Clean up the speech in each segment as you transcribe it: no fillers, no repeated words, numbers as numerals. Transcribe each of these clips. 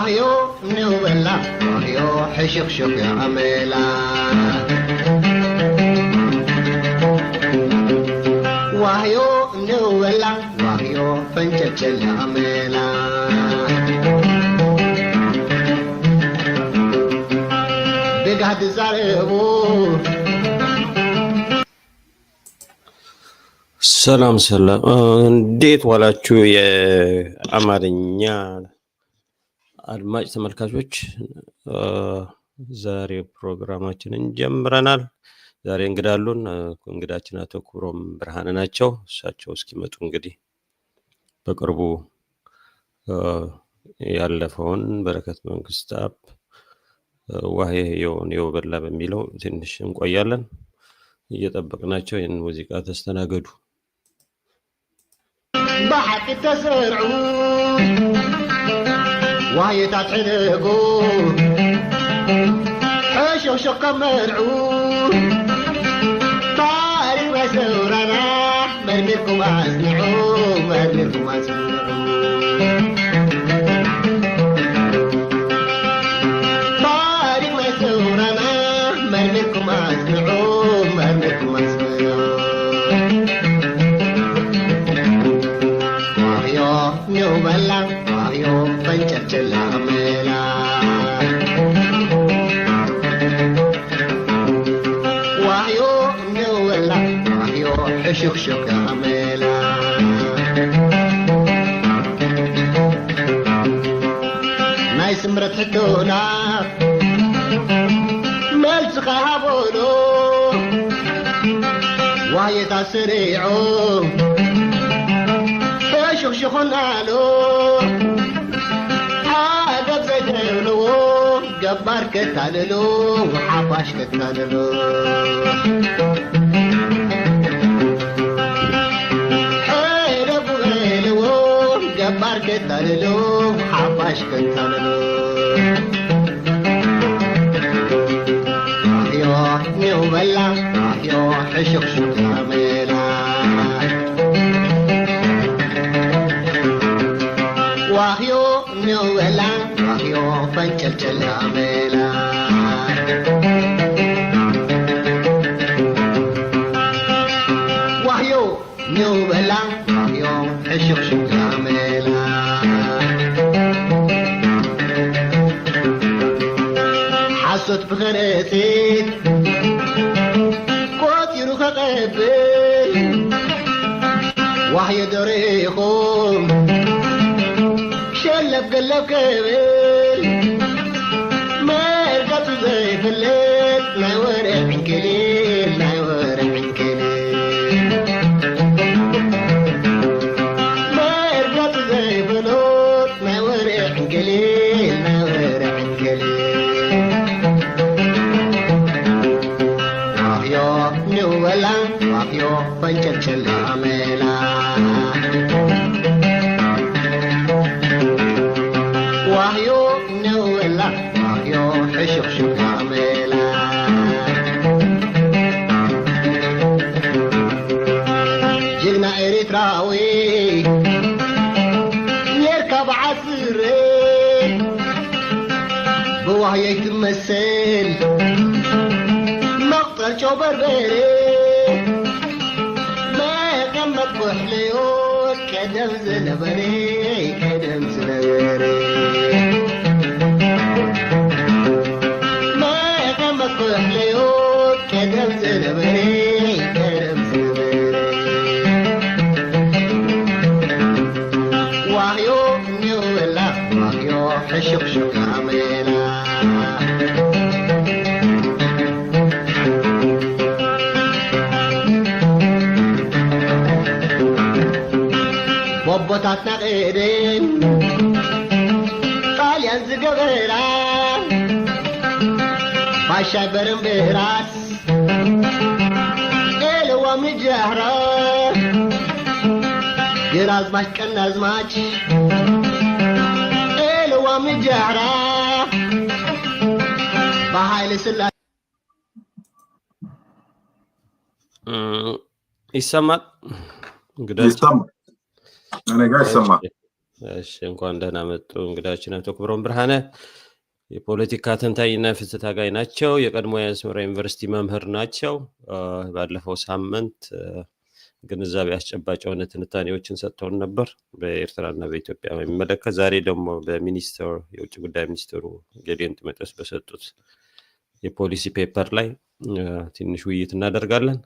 واهيو نوبلا واهيو حشق شق يا عميلا واهيو نوبلا واهيو فنجل يا عميلا بقعد زاربو ሰላም እንዴት ዋላችሁ የአማርኛ አድማጭ ተመልካቾች ዛሬ ፕሮግራማችንን ጀምረናል ዛሬ እንግዳሉን እንግዳችን አቶ ክብሮም ብርሃነ ናቸው እሳቸው እስኪመጡ እንግዲህ በቅርቡ ያለፈውን በረከት መንግስት አብ ዋህየው በላ በሚለው ትንሽ እንቆያለን እየጠበቅናቸው ይህን ሙዚቃ ተስተናገዱ بحق تسرعو وهي تتحلقو حشو شق مرعو طاري وسورنا مرميكم أسمعو مرميكم أسمعو طاري وسورنا مرميكم أسمعو مرميكم أسمعو نوبلا واهيو فنجل عميلا واهيو نوبلا واهيو حشق شق عميلا ناي سمرت حدونا ملتقى هابولو وهي تسريعو شخنا له هذا بزيتلو جبار كتالو وحباش كتالو حيرب غيلو جبار كتالو وحباش كتالو يا نيو بلا يا حشق شق عميلا واهيو نوبلا واهيو فنجل عميلا واهيو نوبلا واهيو حشق شق عميلا حسوت بخريتي قوت يروخ قبل وحي دريخم شلب قلب كبير ما يرقط زي في الليل لا يورع من كليل لا يورع من كليل ما يرقط زي في الليل لا يورع من كليل لا يورع من كليل واهيو نوبلا واهيو فنجل عميلا واهيو نولا واهيو حشق شق عميلا جينا إريتراوي يركب عسري بوهي يتمثل مقتل شوبر بيري ما قمت بحليوت كدم زلبري كدم زلبري كدم زلبري كدم زلبري واهيو نولا واهيو حشق شق عميلا بوبوتاتنا غيرين طاليان زقبيلا باشا برم براس إلوا مجهرة جراز باش كنا زماج إلوا مجهرة بهاي لسلا يسمع يسمع أنا قاعد أسمع እሺ እንኳን ደህና መጡ እንግዳችን አቶ ክብሮም ብርሃነ የፖለቲካ ተንታኝና ፍትህ ታጋይ ናቸው። የቀድሞ የአስመራ ዩኒቨርሲቲ መምህር ናቸው። ባለፈው ሳምንት ግንዛቤ አስጨባጭ የሆነ ትንታኔዎችን ሰጥተውን ነበር በኤርትራና በኢትዮጵያ በሚመለከት። ዛሬ ደግሞ በሚኒስትሩ የውጭ ጉዳይ ሚኒስትሩ ጌዲዮን ጢሞቴዎስ በሰጡት የፖሊሲ ፔፐር ላይ ትንሽ ውይይት እናደርጋለን።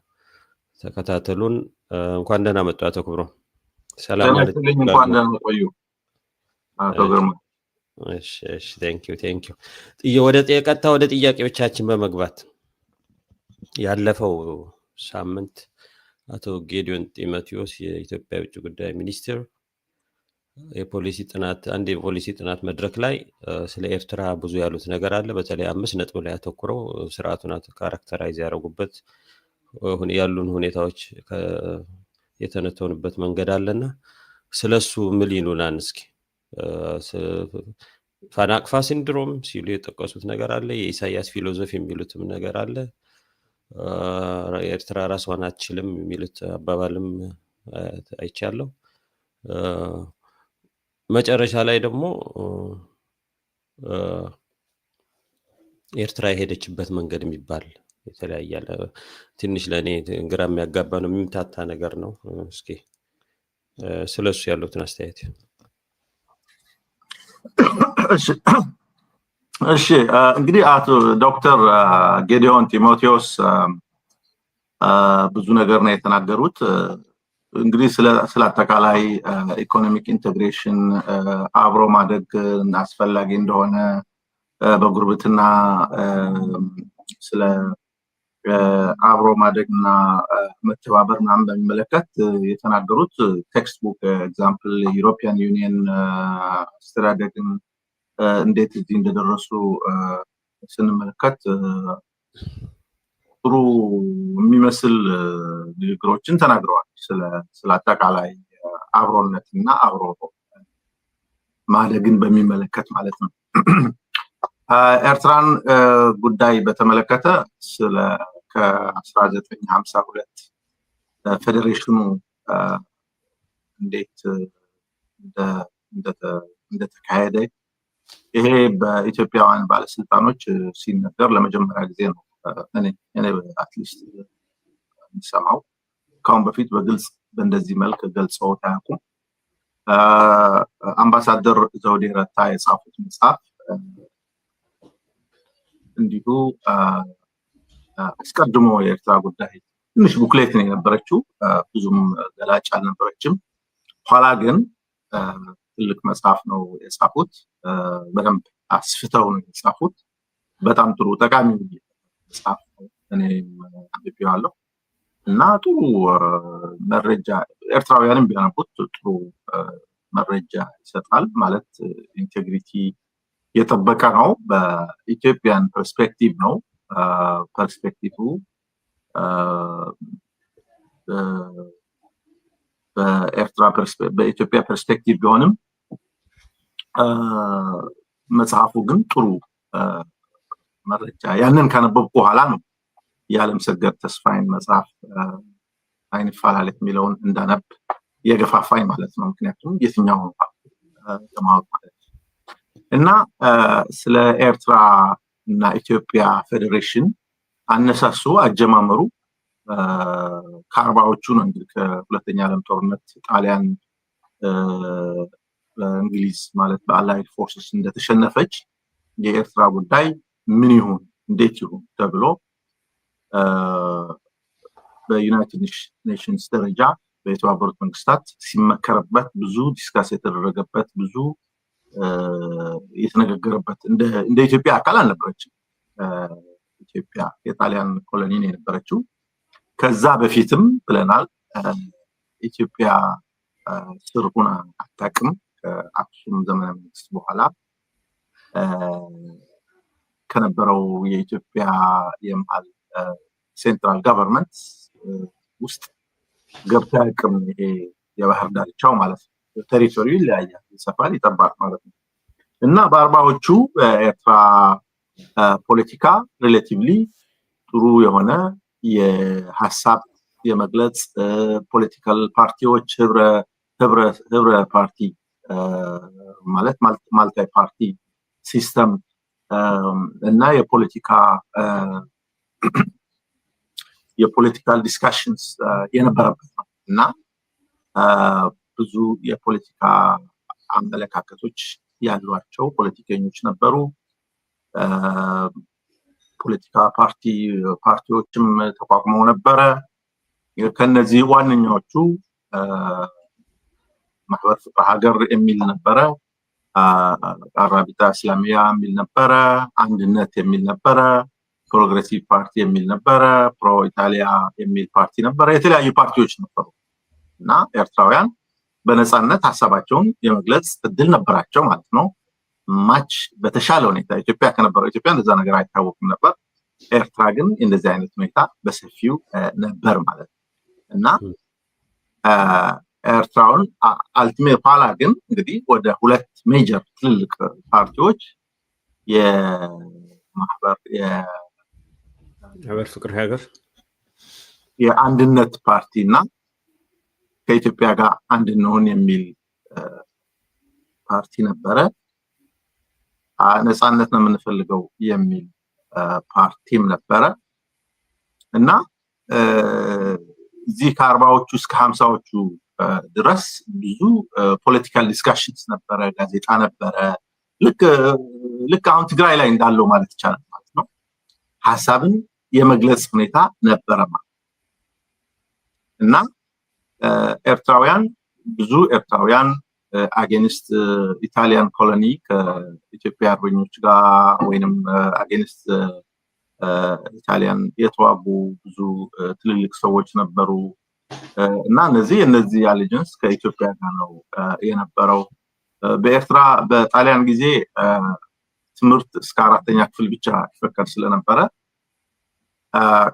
ተከታተሉን። እንኳን ደህና መጡ አቶ ክብሮም። ሰላም አለይኩም። እንኳን ደህና ቆዩ አቶ ግርማ። እሺ ቴንክ ዩ። ቀጥታ ወደ ጥያቄዎቻችን በመግባት ያለፈው ሳምንት አቶ ጌዲዮን ጢሞቴዎስ የኢትዮጵያ የውጭ ጉዳይ ሚኒስትር የፖሊሲ ጥናት መድረክ ላይ ስለ ኤርትራ ብዙ ያሉት ነገር አለ። በተለይ 5 ነጥብ ላይ አተኩረው ስርዓቱን ካራክተራይዝ ያደረጉበት ያሉን ሁኔታዎች የተነተኑበት መንገድ አለና ስለሱ ምን ይሉናል እስኪ? ፋናቅፋ ሲንድሮም ሲሉ የጠቀሱት ነገር አለ። የኢሳያስ ፊሎዞፊ የሚሉትም ነገር አለ። ኤርትራ ራሷን አትችልም የሚሉት አባባልም አይቻለሁ። መጨረሻ ላይ ደግሞ ኤርትራ የሄደችበት መንገድ የሚባል የተለያየ ትንሽ ለእኔ ግራ የሚያጋባ ነው፣ የሚምታታ ነገር ነው። እስኪ ስለሱ ያሉትን አስተያየት። እሺ እንግዲህ አቶ ዶክተር ጌዲዮን ጢሞቴዎስ ብዙ ነገር ነው የተናገሩት። እንግዲህ ስለ አጠቃላይ ኢኮኖሚክ ኢንቴግሬሽን አብሮ ማደግ አስፈላጊ እንደሆነ በጉርብትና ስለ አብሮ ማደግና መተባበር ምናምን በሚመለከት የተናገሩት ቴክስት ቡክ ኤግዛምፕል ዩሮፒያን ዩኒየን አስተዳደግን እንዴት እዚህ እንደደረሱ ስንመለከት ጥሩ የሚመስል ንግግሮችን ተናግረዋል። ስለ አጠቃላይ አብሮነትና አብሮ ማደግን በሚመለከት ማለት ነው። ኤርትራን ጉዳይ በተመለከተ ከ1952 ፌዴሬሽኑ እንዴት እንደተካሄደ ይሄ በኢትዮጵያውያን ባለስልጣኖች ሲነገር ለመጀመሪያ ጊዜ ነው እኔ አትሊስት የሚሰማው። ካሁን በፊት በግልጽ በእንደዚህ መልክ ገልጸውት አያውቁም። አምባሳደር ዘውዴ ረታ የጻፉት መጽሐፍ እንዲሁ አስቀድሞ የኤርትራ ጉዳይ ትንሽ ቡክሌት ነው የነበረችው፣ ብዙም ገላጭ አልነበረችም። ኋላ ግን ትልቅ መጽሐፍ ነው የጻፉት። በደንብ አስፍተው ነው የጻፉት። በጣም ጥሩ ጠቃሚ መጽሐፍ ነው። እኔም አንብቤዋለሁ እና ጥሩ መረጃ ኤርትራውያንም ቢያነቡት ጥሩ መረጃ ይሰጣል። ማለት ኢንቴግሪቲ የጠበቀ ነው። በኢትዮጵያን ፐርስፔክቲቭ ነው። ፐርስፔክቲቭ በኢትዮጵያ ፐርስፔክቲቭ ቢሆንም መጽሐፉ ግን ጥሩ መረጃ ያንን ካነበብኩ በኋላ ነው የዓለም ሰገድ ተስፋዬን መጽሐፍ አይን ይፋላለት የሚለውን እንዳነብ የገፋፋኝ ማለት ነው። ምክንያቱም የትኛው ለማወቅ ማለት እና ስለ ኤርትራ እና ኢትዮጵያ ፌዴሬሽን አነሳሱ አጀማመሩ ከአርባዎቹ ነው። እንግዲህ ከሁለተኛ ዓለም ጦርነት ጣሊያን በእንግሊዝ ማለት በአላይድ ፎርስስ እንደተሸነፈች የኤርትራ ጉዳይ ምን ይሁን እንዴት ይሁን ተብሎ በዩናይትድ ኔሽንስ ደረጃ በተባበሩት መንግስታት ሲመከረበት ብዙ ዲስካስ የተደረገበት ብዙ የተነገረበት እንደ ኢትዮጵያ አካል አልነበረችም። ኢትዮጵያ የጣሊያን ኮሎኒ ነው የነበረችው። ከዛ በፊትም ብለናል ኢትዮጵያ ስር ሆና አታውቅም። ከአክሱም ዘመነ መንግስት በኋላ ከነበረው የኢትዮጵያ የመሀል ሴንትራል ጋቨርንመንት ውስጥ ገብታ አያውቅም። ይሄ የባህር ዳርቻው ማለት ነው። ቴሪቶሪው ይለያያል፣ ይሰፋል፣ ይጠባል ማለት ነው። እና በአርባዎቹ ኤርትራ ፖለቲካ ሪሌቲቭሊ ጥሩ የሆነ የሀሳብ የመግለጽ ፖለቲካል ፓርቲዎች ህብረ ፓርቲ ማለት ማልታይ ፓርቲ ሲስተም እና የፖለቲካል ዲስካሽንስ የነበረበት ነው እና ብዙ የፖለቲካ አመለካከቶች ያሏቸው ፖለቲከኞች ነበሩ። ፖለቲካ ፓርቲዎችም ተቋቁመው ነበረ። ከነዚህ ዋነኛዎቹ ማህበር ፍቅረ ሀገር የሚል ነበረ፣ አራቢታ እስላሚያ የሚል ነበረ፣ አንድነት የሚል ነበረ፣ ፕሮግሬሲቭ ፓርቲ የሚል ነበረ፣ ፕሮ ኢታሊያ የሚል ፓርቲ ነበረ። የተለያዩ ፓርቲዎች ነበሩ እና ኤርትራውያን በነፃነት ሀሳባቸውን የመግለጽ እድል ነበራቸው ማለት ነው። ማች በተሻለ ሁኔታ ኢትዮጵያ ከነበረው ኢትዮጵያ እንደዛ ነገር አይታወቅም ነበር። ኤርትራ ግን እንደዚህ አይነት ሁኔታ በሰፊው ነበር ማለት ነው እና ኤርትራውን አልቲሜት ኋላ ግን እንግዲህ ወደ ሁለት ሜጀር ትልልቅ ፓርቲዎች የማህበር ፍቅረ ሀገር የአንድነት ፓርቲ እና ከኢትዮጵያ ጋር አንድ እንሆን የሚል ፓርቲ ነበረ። ነፃነት ነው የምንፈልገው የሚል ፓርቲም ነበረ እና እዚህ ከ40ዎቹ እስከ 50ዎቹ ድረስ ብዙ ፖለቲካል ዲስካሽንስ ነበረ፣ ጋዜጣ ነበረ። ልክ አሁን ትግራይ ላይ እንዳለው ማለት ይቻላል ማለት ነው። ሀሳብን የመግለጽ ሁኔታ ነበረ ማለት እና ብዙ ኤርትራውያን አጌንስት ኢታሊያን ኮሎኒ ከኢትዮጵያ አርበኞች ጋር ወይንም አጌንስት ኢታሊያን የተዋጉ ብዙ ትልልቅ ሰዎች ነበሩ እና እነዚህ አሊጀንስ ከኢትዮጵያ ጋር ነው የነበረው። በኤርትራ በጣሊያን ጊዜ ትምህርት እስከ 4ኛ ክፍል ብቻ ይፈቀድ ስለነበረ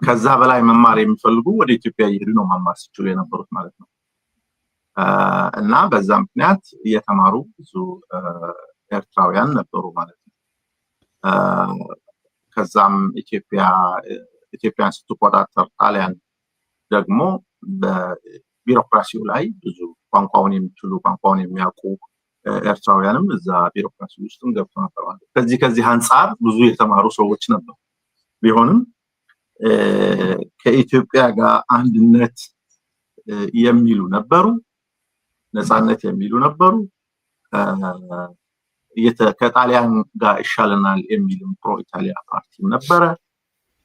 ከዛ በላይ መማር የሚፈልጉ ወደ ኢትዮጵያ እየሄዱ ነው መማር ሲችሉ የነበሩት ማለት ነው እና በዛ ምክንያት እየተማሩ ብዙ ኤርትራውያን ነበሩ ማለት ነው። ከዛም ኢትዮጵያን ስትቆጣጠር ጣሊያን ደግሞ በቢሮክራሲው ላይ ብዙ ቋንቋውን የሚችሉ ቋንቋውን የሚያውቁ ኤርትራውያንም እዛ ቢሮክራሲ ውስጥም ገብቶ ነበር ማለት ነው። ከዚህ አንጻር ብዙ የተማሩ ሰዎች ነበሩ። ቢሆንም ከኢትዮጵያ ጋር አንድነት የሚሉ ነበሩ፣ ነፃነት የሚሉ ነበሩ፣ ከጣሊያን ጋር ይሻለናል የሚልም ፕሮ ኢታሊያ ፓርቲም ነበረ።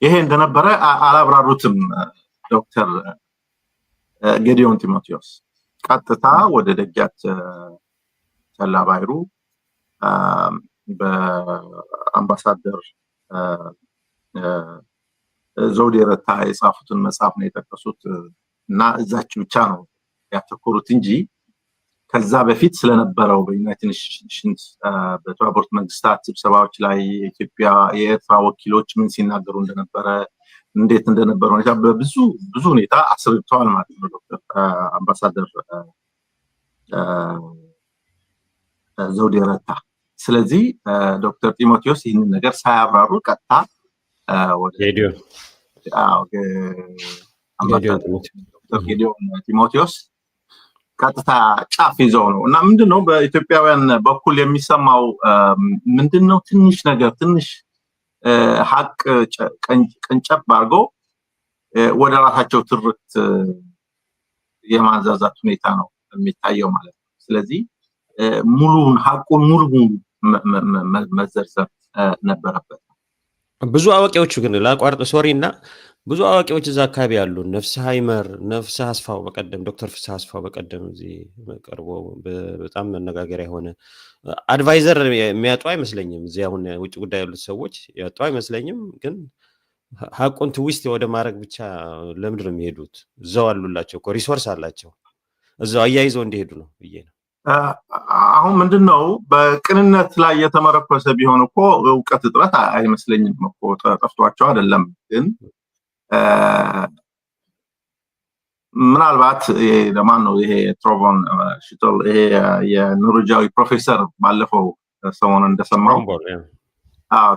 ይሄ እንደነበረ አላብራሩትም ዶክተር ጌዲዮን ጢሞቴዎስ። ቀጥታ ወደ ደጃች ሰላባይሩ በአምባሳደር ዘውዴ ረታ የጻፉትን መጽሐፍ ነው የጠቀሱት እና እዛች ብቻ ነው ያተኮሩት እንጂ ከዛ በፊት ስለነበረው በዩናይትድ ኔሽንስ በተባበሩት መንግስታት ስብሰባዎች ላይ የኢትዮጵያ የኤርትራ ወኪሎች ምን ሲናገሩ እንደነበረ እንዴት እንደነበረ ሁኔታ በብዙ ሁኔታ አስረድተዋል ማለት ነው ዶክተር አምባሳደር ዘውዴ ረታ። ስለዚህ ዶክተር ጢሞቴዎስ ይህንን ነገር ሳያብራሩ ቀጥታ ወደ ጌዲዮን ጢሞቴዎስ ቀጥታ ጫፍ ይዘው ነው እና ምንድነው በኢትዮጵያውያን በኩል የሚሰማው ምንድነው ትንሽ ሀቅ ቀንጨብ አድርገው ወደ ራሳቸው ትርክት የማንዛዛት ሁኔታ ነው የሚታየው ማለት ነው። ስለዚህ ሀቁን ሙሉ መዘርዘር ነበረበት። ብዙ አዋቂዎች ግን ላቋርጥ ሶሪ እና ብዙ አዋቂዎች እዛ አካባቢ ያሉ ነፍስህ አይመር ነፍስህ አስፋው በቀደም ዶክተር ፍስሐ አስፋው በቀደም እዚህ ቀርቦ በጣም መነጋገሪያ የሆነ አድቫይዘር የሚያጡ አይመስለኝም። እዚህ አሁን ውጭ ጉዳይ ያሉት ሰዎች ያጡ አይመስለኝም። ግን ሀቁን ትዊስት ወደ ማድረግ ብቻ ለምንድን ነው የሚሄዱት? እዛው አሉላቸው እኮ ሪሶርስ አላቸው፣ እዛው አያይዘው እንዲሄዱ ነው ብዬ ነው። አሁን ምንድነው በቅንነት ላይ የተመረኮሰ ቢሆን እኮ እውቀት እጥረት አይመስለኝም እኮ ጠፍቷቸው አይደለም። ግን ምናልባት ለማን ነው ይሄ ትሮቮን ሽቶል ይሄ የኖርዌጃዊ ፕሮፌሰር ባለፈው ሰሞኑን እንደሰማው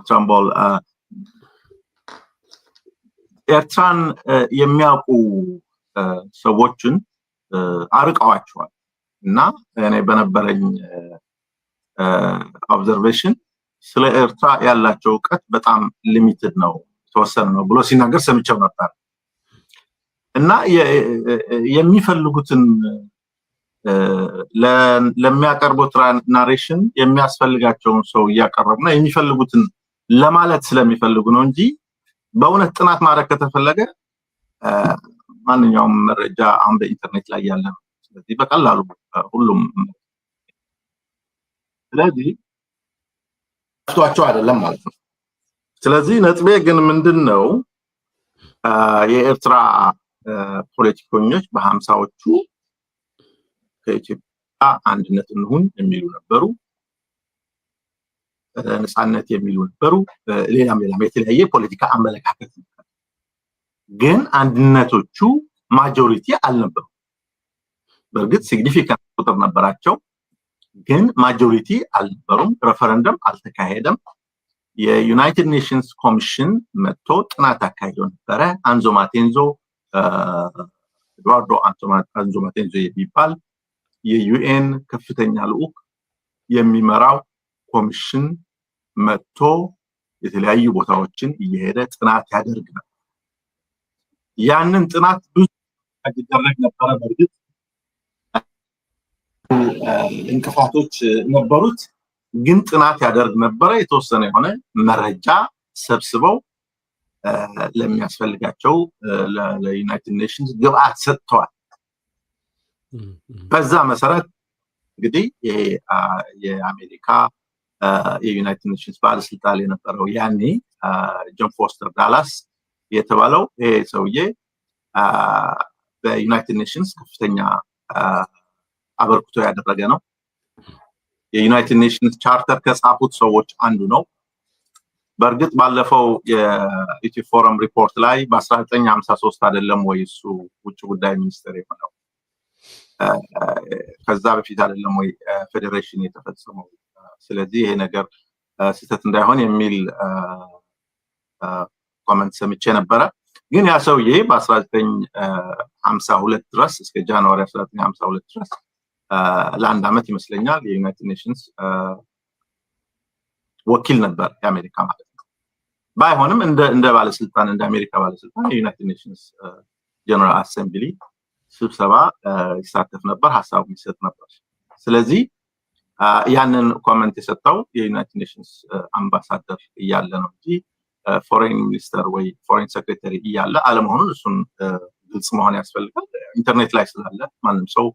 ትራምቦል ኤርትራን የሚያውቁ ሰዎችን አርቀዋቸዋል። እና እኔ በነበረኝ ኦብዘርቬሽን ስለ ኤርትራ ያላቸው እውቀት በጣም ሊሚትድ ነው ተወሰነ ነው ብሎ ሲናገር ሰምቼው ነበር። እና የሚፈልጉትን ለሚያቀርቡት ናሬሽን የሚያስፈልጋቸውን ሰው እያቀረቡና የሚፈልጉትን ለማለት ስለሚፈልጉ ነው እንጂ በእውነት ጥናት ማድረግ ከተፈለገ ማንኛውም መረጃ አሁን በኢንተርኔት ላይ ያለ ነው። ስለዚህ በቀላሉ ሁሉም ስለዚህ አስተዋቸው አይደለም ማለት ነው። ስለዚህ ነጥቤ ግን ምንድነው የኤርትራ ፖለቲከኞች በ50ዎቹ ከኢትዮጵያ አንድነት እንሁን የሚሉ ነበሩ፣ ነፃነት የሚሉ ነበሩ፣ ሌላም የተለያየ ፖለቲካ አመለካከት ነበር። ግን አንድነቶቹ ማጆሪቲ አልነበሩም። በእርግጥ ሲግኒፊካንት ቁጥር ነበራቸው፣ ግን ማጆሪቲ አልነበሩም። ሬፈረንደም አልተካሄደም። የዩናይትድ ኔሽንስ ኮሚሽን መጥቶ ጥናት አካሂዶ ነበረ። ኤድዋርዶ አንዞ ማቴንዞ የሚባል የዩኤን ከፍተኛ ልዑክ የሚመራው ኮሚሽን መጥቶ የተለያዩ ቦታዎችን እየሄደ ጥናት ያደርግ ነበር። ያንን ጥናት ብዙ ያደረግ ነበረ። በእርግጥ እንቅፋቶች ነበሩት፣ ግን ጥናት ያደርግ ነበረ። የተወሰነ የሆነ መረጃ ሰብስበው ለሚያስፈልጋቸው ለዩናይትድ ኔሽንስ ግብአት ሰጥተዋል። በዛ መሰረት እንግዲህ የአሜሪካ የዩናይትድ ኔሽንስ ባለስልጣን የነበረው ያኔ ጆን ፎስተር ዳላስ የተባለው ይሄ ሰውዬ በዩናይትድ ኔሽንስ ከፍተኛ አበርክቶ ያደረገ ነው። የዩናይትድ ኔሽንስ ቻርተር ከጻፉት ሰዎች አንዱ ነው። በእርግጥ ባለፈው የኢትዮ ፎረም ሪፖርት ላይ በ1953 አይደለም ወይ እሱ ውጭ ጉዳይ ሚኒስትር የሆነው? ከዛ በፊት አይደለም ወይ ፌዴሬሽን የተፈጸመው? ስለዚህ ይሄ ነገር ስህተት እንዳይሆን የሚል ኮመንት ሰምቼ ነበረ። ግን ያ ሰውዬ በ1952 ድረስ እስከ ጃንዋሪ 1952 ድረስ ለአንድ ዓመት ይመስለኛል የዩናይትድ ኔሽንስ ወኪል ነበር፣ የአሜሪካ ማለት ነው። ባይሆንም እንደ ባለስልጣን እንደ አሜሪካ ባለስልጣን የዩናይትድ ኔሽንስ ጀነራል አሴምብሊ ስብሰባ ይሳተፍ ነበር፣ ሀሳቡ ይሰጥ ነበር። ስለዚህ ያንን ኮመንት የሰጠው የዩናይትድ ኔሽንስ አምባሳደር እያለ ነው እንጂ ፎሬን ሚኒስተር ወይ ፎሬን ሴክሬታሪ እያለ አለመሆኑን እሱን ግልጽ መሆን ያስፈልጋል። ኢንተርኔት ላይ ስላለ ማንም ሰው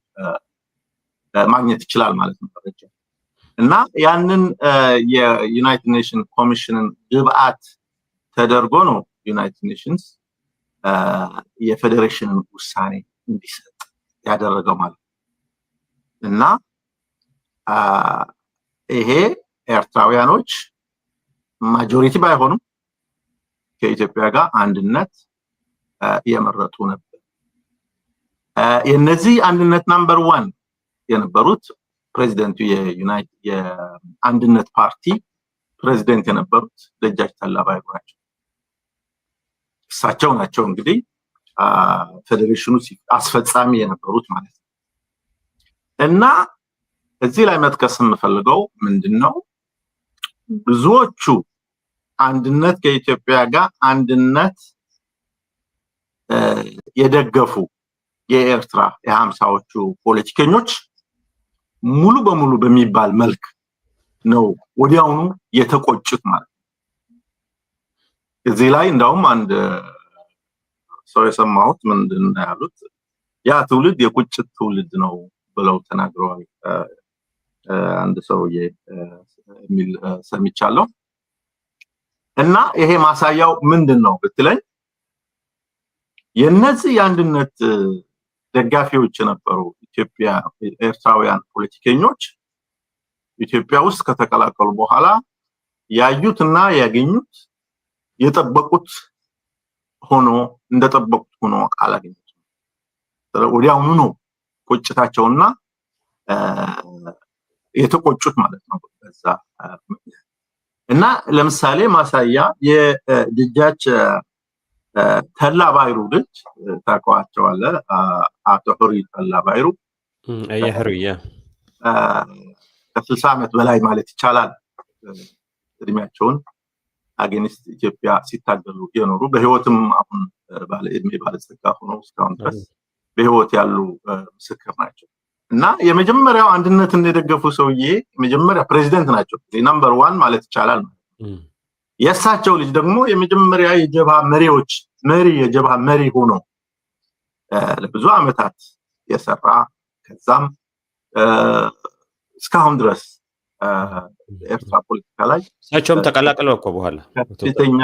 ማግኘት ይችላል ማለት ነው መረጃ። እና ያንን የዩናይትድ ኔሽን ኮሚሽንን ግብአት ተደርጎ ነው ዩናይትድ ኔሽንስ የፌዴሬሽንን ውሳኔ እንዲሰጥ ያደረገው ማለት ነው። እና ይሄ ኤርትራውያኖች ማጆሪቲ ባይሆኑም ከኢትዮጵያ ጋር አንድነት የመረጡ ነበር። የነዚህ አንድነት ናምበር 1 የነበሩት ፕሬዚደንቱ የአንድነት ፓርቲ ፕሬዚደንት የነበሩት ደጃች ተላ ባይሩ ናቸው። እሳቸው ናቸው እንግዲህ ፌዴሬሽኑ አስፈጻሚ የነበሩት ማለት ነው። እና እዚህ ላይ መጥቀስ የምፈልገው ምንድነው፣ ብዙዎቹ አንድነት ከኢትዮጵያ ጋር አንድነት የደገፉ የኤርትራ የ50ዎቹ ፖለቲከኞች ሙሉ በሙሉ በሚባል መልክ ነው ወዲያውኑ የተቆጩት ማለት ነው። እዚህ ላይ እንደውም አንድ ሰው የሰማሁት ምንድን ነው ያሉት፣ ያ ትውልድ የቁጭት ትውልድ ነው ብለው ተናግረዋል። አንድ ሰውዬ የሚል ሰምቻለሁ። እና ይሄ ማሳያው ምንድን ነው ብትለኝ፣ የነዚህ የአንድነት ደጋፊዎች የነበሩ ኤርትራውያን ፖለቲከኞች ኢትዮጵያ ውስጥ ከተቀላቀሉ በኋላ ያዩትና ያገኙት የጠበቁት ሆኖ እንደጠበቁት ሆኖ አላገኙትም። ወዲያውኑ ነው ቁጭታቸውና የተቆጩት ማለት ነው በዛ። እና ለምሳሌ ማሳያ የደጃች ተላ ባይሩ ልጅ ታውቀዋቸዋለህ፣ አቶ ሆሪ ተላ ባይሩ አያህሩያ ከ60 ዓመት በላይ ማለት ይቻላል እድሜያቸውን አጌንስት ኢትዮጵያ ሲታገሉ የኖሩ በህይወትም አሁን እድሜ ባለጸጋ ሆነው እስካሁን ድረስ በህይወት ያሉ ምስክር ናቸው። እና የመጀመሪያው አንድነትን የደገፉ ሰውዬ የመጀመሪያ ፕሬዚደንት ናቸው። ነምበር 1 ማለት ይቻላል። የእሳቸው ልጅ ደግሞ የመጀመሪያ የጀብሃ የጀብሃ መሪ ሆኖ ለብዙ ዓመታት የሰራ ከዛም እስካሁን ድረስ ኤርትራ ፖለቲካ ላይ እሳቸውም ተቀላቅለው እኮ በኋላ ከፍተኛ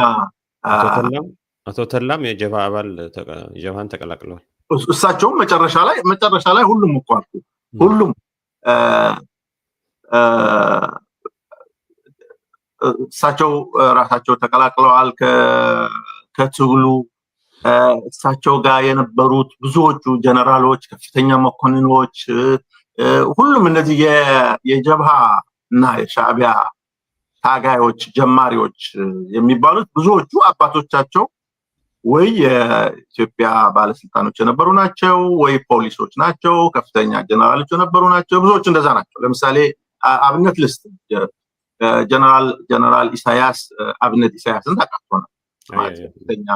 አቶ ተላም የጀብሃ አባል ጀብሃን ተቀላቅለዋል። እሳቸውም መጨረሻ ላይ ሁሉም እኮ አልኩ ሁሉም እሳቸው ራሳቸው ተቀላቅለዋል ከትግሉ። እሳቸው ጋር የነበሩት ብዙዎቹ ጀነራሎች፣ ከፍተኛ መኮንኖች፣ ሁሉም እነዚህ የጀብሃ እና የሻዕቢያ ታጋዮች ጀማሪዎች የሚባሉት ብዙዎቹ አባቶቻቸው ወይ የኢትዮጵያ ባለስልጣኖች የነበሩ ናቸው፣ ወይ ፖሊሶች ናቸው፣ ከፍተኛ ጀነራሎች የነበሩ ናቸው። ብዙዎቹ እንደዛ ናቸው። ለምሳሌ አብነት ልስጥ፣ ጀነራል ኢሳያስ አብነት ኢሳያስን ታውቃለህ? ከፍተኛ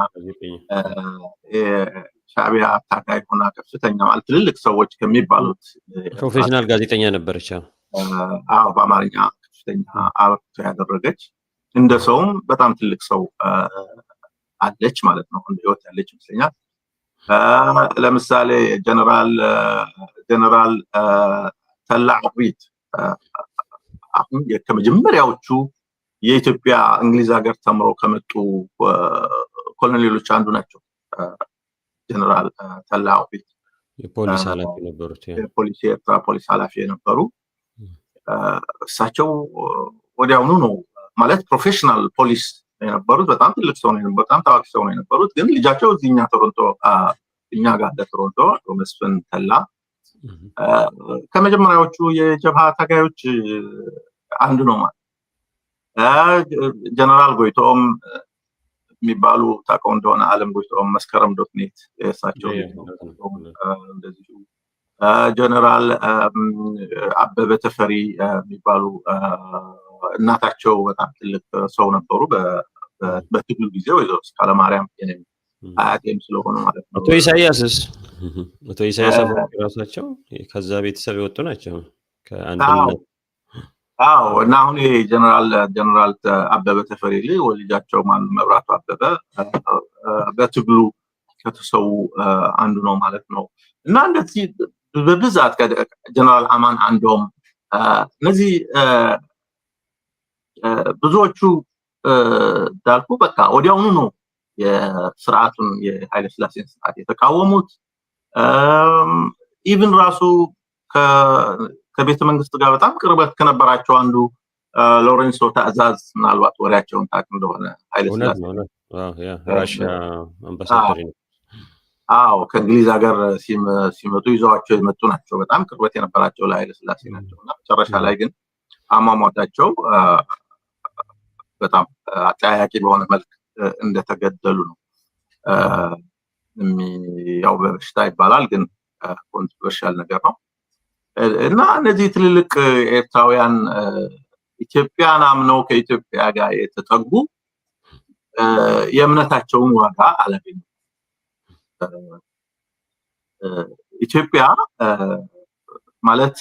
የሻዕቢያ ታጋይ ሆና ከፍተኛ ማለት ትልልቅ ሰዎች ከሚባሉት ፕሮፌሽናል ጋዜጠኛ ነበረች። አዎ፣ በአማርኛ ከፍተኛ አበርክቶ ያደረገች እንደ ሰውም በጣም ትልቅ ሰው አለች ማለት ነው። ህይወት ያለች ይመስለኛል። ለምሳሌ ጀነራል ተላ ዐቢድ አሁን ከመጀመሪያዎቹ የኢትዮጵያ እንግሊዝ ሀገር ተምረው ከመጡ ኮሎኔሎች አንዱ ናቸው። ጀነራል ተላ ዐቢድ የፖሊስ ኃላፊ ነበሩት። የኤርትራ ፖሊስ ኃላፊ የነበሩ እሳቸው ወዲያውኑ ነው ማለት ፕሮፌሽናል ፖሊስ የነበሩት። በጣም ትልቅ ሰው ነው፣ በጣም ታዋቂ ሰው ነው የነበሩት። ግን ልጃቸው እኛ ቶሮንቶ እኛ ጋር ለቶሮንቶ መስፍን ተላ ከመጀመሪያዎቹ የጀብሃ ታጋዮች አንዱ ነው ማለት። ጀነራል ጎይቶም የሚባሉ ታውቀው እንደሆነ አለም ጎይቶም መስከረም ዶትኔት የእሳቸው እንደዚሁ ጀነራል አበበ ተፈሪ የሚባሉ እናታቸው በጣም ትልቅ ሰው ነበሩ በትግሉ ጊዜ። ወይዘሮ እስካለ ማርያም አያቴም ስለሆኑ ማለት ነው። አቶ ኢሳያስስ አቶ ኢሳያስ ራሳቸው ከዛ ቤተሰብ የወጡ ናቸው ከአንድነት። አዎ። እና አሁን ይሄ ጀነራል አበበ ተፈሪ ልጃቸው ማን መብራቱ አበበ በትግሉ ከተሰው አንዱ ነው ማለት ነው። እና እንደዚህ በብዛት ጀነራል አማን አንዶም እነዚህ ብዙዎቹ ዳልኩ በቃ ወዲያውኑ ነው የስርዓቱን የኃይለ ሥላሴን ስርዓት የተቃወሙት። ኢቭን ራሱ ከቤተ መንግስት ጋር በጣም ቅርበት ከነበራቸው አንዱ ሎሬንሶ ታዕዛዝ ምናልባት ወሬያቸውን ታውቅ እንደሆነ ኃይለ ሥላሴ ራሽያ አምባሳደር ነው። አዎ፣ ከእንግሊዝ ሀገር ሲመጡ ይዘዋቸው የመጡ ናቸው። በጣም ቅርበት የነበራቸው ለኃይለ ሥላሴ ናቸው። እና መጨረሻ ላይ ግን አሟሟታቸው በጣም አጠያያቂ በሆነ መልክ እንደተገደሉ ነው። ያው በበሽታ ይባላል፣ ግን ኮንትሮቨርሻል ነገር ነው። እና እነዚህ ትልልቅ ኤርትራውያን ኢትዮጵያን አምነው ከኢትዮጵያ ጋር የተጠጉ የእምነታቸውን ዋጋ አላገኙም። ኢትዮጵያ ማለት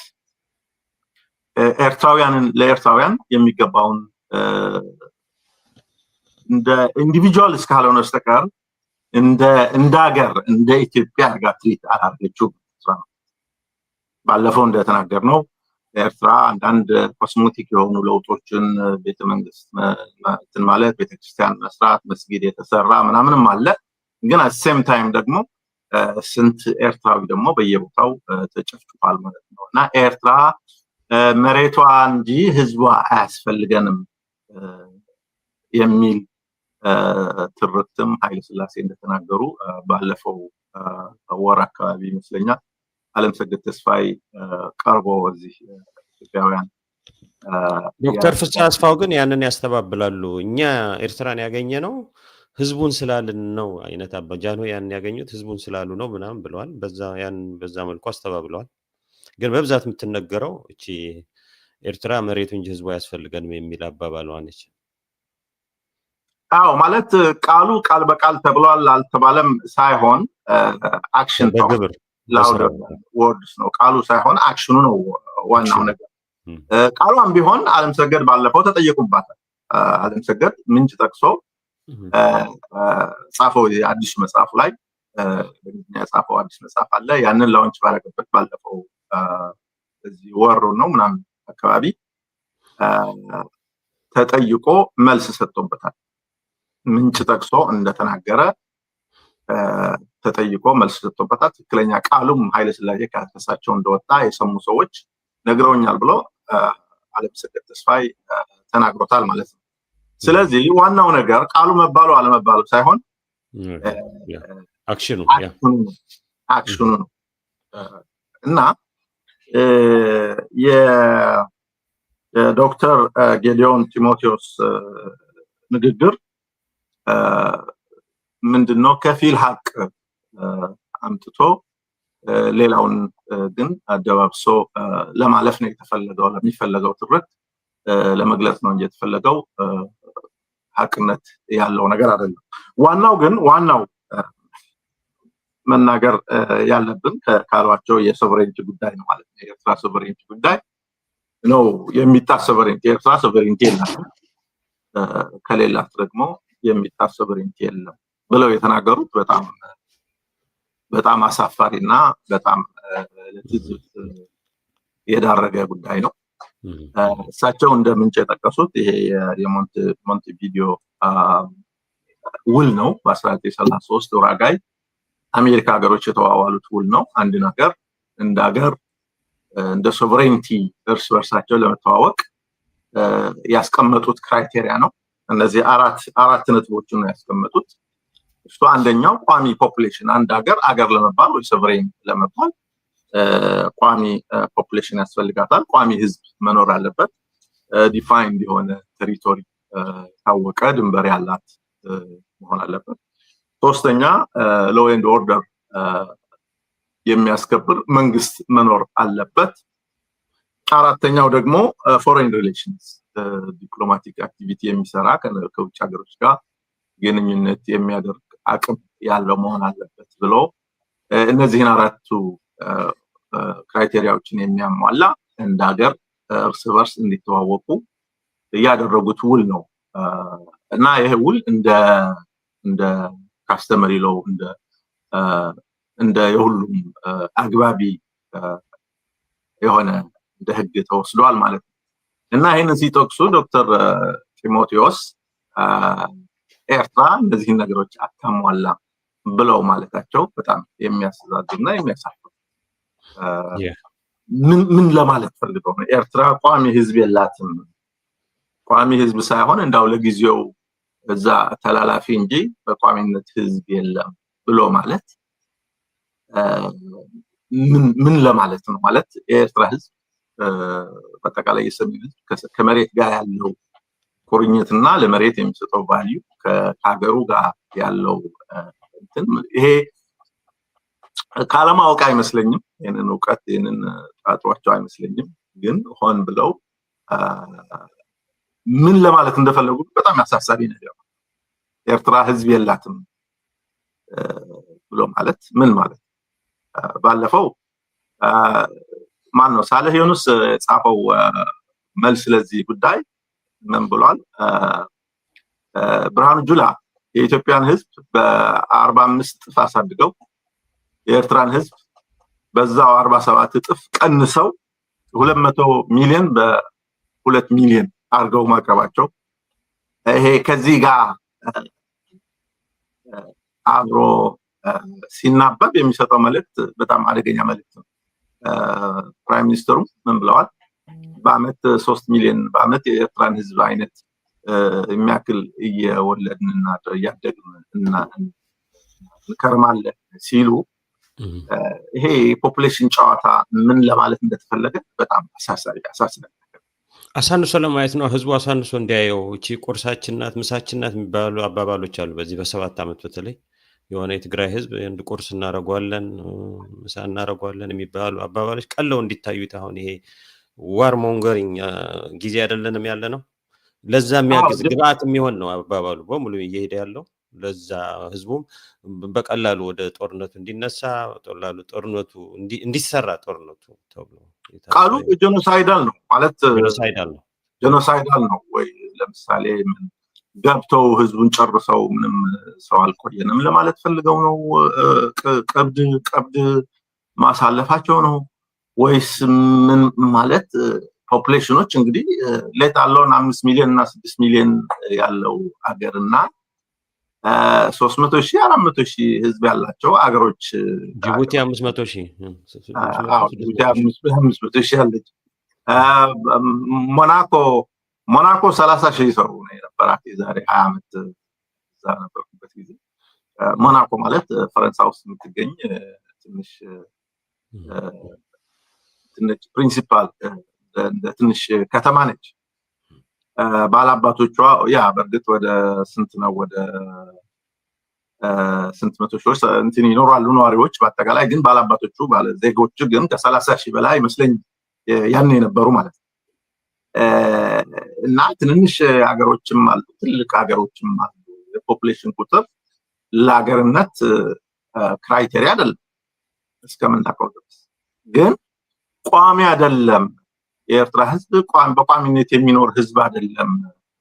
ለኤርትራውያን የሚገባውን እንደ ኢንዲቪጁዋል እስካልሆነ በስተቀር እንደ ሀገር እንደ ኢትዮጵያ ጋር ትሪት አላደረገችውም። ባለፈው እንደተናገርነው ኤርትራ አንዳንድ ኮስሞቲክ የሆኑ ለውጦችን ቤተመንግስት ማለት ቤተክርስቲያን መስራት፣ መስጊድ የተሰራ ምናምንም አለ። ግን አሴም ታይም ደግሞ ስንት ኤርትራዊ ደግሞ በየቦታው ተጨፍጭፏል ማለት ነው። እና ኤርትራ መሬቷ እንጂ ህዝቧ አያስፈልገንም የሚል ትርክትም ኃይለ ሥላሴ እንደተናገሩ ባለፈው ወር አካባቢ ይመስለኛል አለምሰገድ ተስፋይ ቀርቦ እዚህ ኢትዮጵያውያን ዶክተር ፍስሐ አስፋው ግን ያንን ያስተባብላሉ። እኛ ኤርትራን ያገኘ ነው ህዝቡን ስላልን ነው አይነት አባጃኖ ያን ያገኙት ህዝቡን ስላሉ ነው ምናምን ብለዋል። በዛ መልኩ አስተባብለዋል። ግን በብዛት የምትነገረው እቺ ኤርትራ መሬቱ እንጂ ህዝቡ ያስፈልገንም የሚል አባባሏ ነች። አዎ ማለት ቃሉ ቃል በቃል ተብሏል አልተባለም ሳይሆን አክሽን በግብር ላውደር ወርድስ ነው ቃሉ ሳይሆን አክሽኑ ነው ዋናው ነገር። ቃሏም ቢሆን አለምሰገድ ባለፈው ተጠየቁባታል። አለምሰገድ ምንጭ ጠቅሶ ጻፈው አዲስ መጽሐፍ ላይ በእንግሊዝኛ ጻፈው አዲስ መጽሐፍ አለ። ያንን ላውንች ባረገበት ባለፈው እዚህ ወር ነው ምናምን አካባቢ ተጠይቆ መልስ ሰጥቶበታል። ምንጭ ጠቅሶ እንደተናገረ ተጠይቆ መልስ ሰጥቶበታል። ትክክለኛ ቃሉም ኃይለ ሥላሴ ከሳቸው እንደወጣ የሰሙ ሰዎች ነግረውኛል ብሎ አለምሰገድ ተስፋይ ተናግሮታል ማለት ነው። ስለዚህ ዋናው ነገር ቃሉ መባሉ አለመባሉ ሳይሆን አክሽኑ ነው እና የዶክተር ጌዲዮን ጢሞቴዎስ ንግግር ምንድነው ከፊል ሀቅ አምጥቶ ሌላውን ግን አደባብሶ ለማለፍ ነው የተፈለገው። ለሚፈለገው ትርክ ለመግለጽ ነው እንጂ የተፈለገው ሀቅነት ያለው ነገር አይደለም። ዋናው መናገር ያለብን ካሏቸው የሶቨሬንቲ ጉዳይ ነው ማለት ነው። የኤርትራ ሶቨሬንቲ ጉዳይ ነው የሚጣስ ሶቨሬንቲ። የኤርትራ ሶቨሬንቲ የላትም፣ ከሌላት ደግሞ የሚጣስ ሶቨሬንቲ የለም ብለው የተናገሩት በጣም አሳፋሪና በጣም ለትዝብት የዳረገ ጉዳይ ነው። እሳቸው እንደ ምንጭ የጠቀሱት ይሄ የሞንቴቪዲዮ ውል ነው። በ1933 ኡራጋይ አሜሪካ ሀገሮች የተዋዋሉት ውል ነው። አንድ ነገር እንደ ሀገር እንደ ሶቨሬንቲ እርስ በርሳቸው ለመተዋወቅ ያስቀመጡት ክራይቴሪያ ነው። እነዚህ አራት ነጥቦችን ነው ያስቀመጡት። እሱ አንደኛው ቋሚ ፖፑሌሽን፣ አንድ ሀገር ለመባል ወይ ሶቨሬን ለመባል ቋሚ ፖፑሌሽን ያስፈልጋታል። ቋሚ ህዝብ መኖር አለበት። ዲፋይንድ የሆነ ቴሪቶሪ ታወቀ ድንበር ያላት መሆን አለበት። ሶስተኛ ሎው ኤንድ ኦርደር የሚያስከብር መንግስት መኖር አለበት። አራተኛው ደግሞ ፎሬን ሪሌሽንስ ዲፕሎማቲክ አክቲቪቲ የሚሰራ ከውጭ ሀገሮች ጋር ግንኙነት የሚያደርግ አቅም ያለው መሆን አለበት ብሎ እነዚህን አራቱ ክራይቴሪያዎችን የሚያሟላ እንደ ሀገር እርስ በርስ እንዲተዋወቁ ያደረጉት ውል ነው እና ይሄ ውል እንደ ካስተመሪ ሎው እንደ የሁሉም አግባቢ የሆነ እንደ ህግ ተወስዷል ማለት ነው እና ይህንን ሲጠቅሱ ዶክተር ጢሞቴዎስ ኤርትራ እነዚህን ነገሮች አታሟላ ብለው ማለታቸው በጣም የሚያስተዛዝብና የሚያሳፍር ምን ለማለት ፈልገው ነው? ኤርትራ ቋሚ ህዝብ የላትም፣ ቋሚ ህዝብ ሳይሆን እንዳው ለጊዜው እዛ ተላላፊ እንጂ በቋሚነት ህዝብ የለም ብሎ ማለት ምን ለማለት ነው? ማለት የኤርትራ ህዝብ በአጠቃላይ የሰሜን ህዝብ ከመሬት ጋር ያለው ቁርኝትና ለመሬት የሚሰጠው ቫልዩ ከሀገሩ ጋር ያለው እንትን ይሄ ካለማወቅ አይመስለኝም። ይህንን እውቀት ይህንን ጣጥሯቸው አይመስለኝም። ግን ሆን ብለው ምን ለማለት እንደፈለጉ በጣም ያሳሳቢ ነገር ነው። ኤርትራ ህዝብ የላትም ብሎ ማለት ምን ማለት? ባለፈው ማን ነው ሳልህ ዮኑስ ጻፈው መልስ ለዚህ ጉዳይ ምን ብሏል? ብርሃኑ ጁላ የኢትዮጵያን ህዝብ በ45 እጥፍ አሳድገው የኤርትራን ህዝብ በዛው 47 እጥፍ ቀንሰው 200 ሚሊዮን በ2 ሚሊዮን አድርገው ማቅረባቸው ይሄ ከዚህ ጋር አብሮ ሲናበብ የሚሰጠው መልእክት በጣም አደገኛ መልእክት ነው። ፕራይም ሚኒስትሩ ምን ብለዋል? በአመት 3 ሚሊዮን በአመት የኤርትራን ህዝብ አይነት የሚያክል እየወለድንና እያደግን እንከርማለን ሲሉ ይሄ ፖፑሌሽን ጨዋታ ምን ለማለት እንደተፈለገ በጣም አሳስበን አሳንሶ ለማየት ነው። ህዝቡ አሳንሶ እንዲያየው እቺ ቁርሳችን ናት ምሳችን ናት የሚባሉ አባባሎች አሉ። በዚህ በ7 ዓመት በተለይ የሆነ የትግራይ ህዝብ እንድ ቁርስ እናረጋለን ምሳ እናረጋለን የሚባሉ አባባሎች ቀለው እንዲታዩት አሁን ይሄ ዋር ሞንገሪንግ ጊዜ አይደለንም ያለ ነው። ለዛ የሚያግዝ ግብአት የሚሆን ነው አባባሉ በሙሉ እየሄደ ያለው። ለዛ ህዝቡም በቀላሉ ወደ ጦርነቱ እንዲነሳ ጦርነቱ እንዲሰራ ጦርነቱ ተብሎ ቃሉ ጄኖሳይዳል ነው ማለት ጄኖሳይዳል ነው ወይ? ለምሳሌ ገብተው ህዝቡን ጨርሰው ምንም ሰው አልቆየንም ለማለት ፈልገው ነው? ቀብድ ማሳለፋቸው ነው ወይስ ምን ማለት? ፖፑሌሽኖች እንግዲህ ሌት አለውን 5 ሚሊዮን እና 6 ሚሊዮን ያለው ሀገርና 300,000 400,000 ህዝብ ያላቸው አገሮች ጅቡቲ 500,000 ጅቡቲ 500,000 ያለች ሞናኮ 30,000 ሰው ነው የነበራት የዛሬ 20 ዓመት እዛ ነበርኩበት ጊዜ። ሞናኮ ማለት ፈረንሳይ ውስጥ የምትገኝ ትንሽ ፕሪንሲፓል ትንሽ ከተማ ነች። ባላባቶቿ በእርግጥ ወደ ስንት ነው ወደ ስንት መቶ ሺዎች እንትን ይኖራሉ ነዋሪዎች በአጠቃላይ ግን ባላባቶቹ ባለ ዜጎቹ ግን ከ30,000 በላይ ይመስለኝ ያን የነበሩ ማለት ነው። እና ትንንሽ ሀገሮችም አሉ ትልቅ ሀገሮችም አሉ። የፖፑሌሽን ቁጥር ለሀገርነት ክራይቴሪያ አይደለም እስከምናውቀው ድረስ ግን ቋሚ አይደለም። የኤርትራ ህዝብ በቋሚነት የሚኖር ህዝብ አይደለም።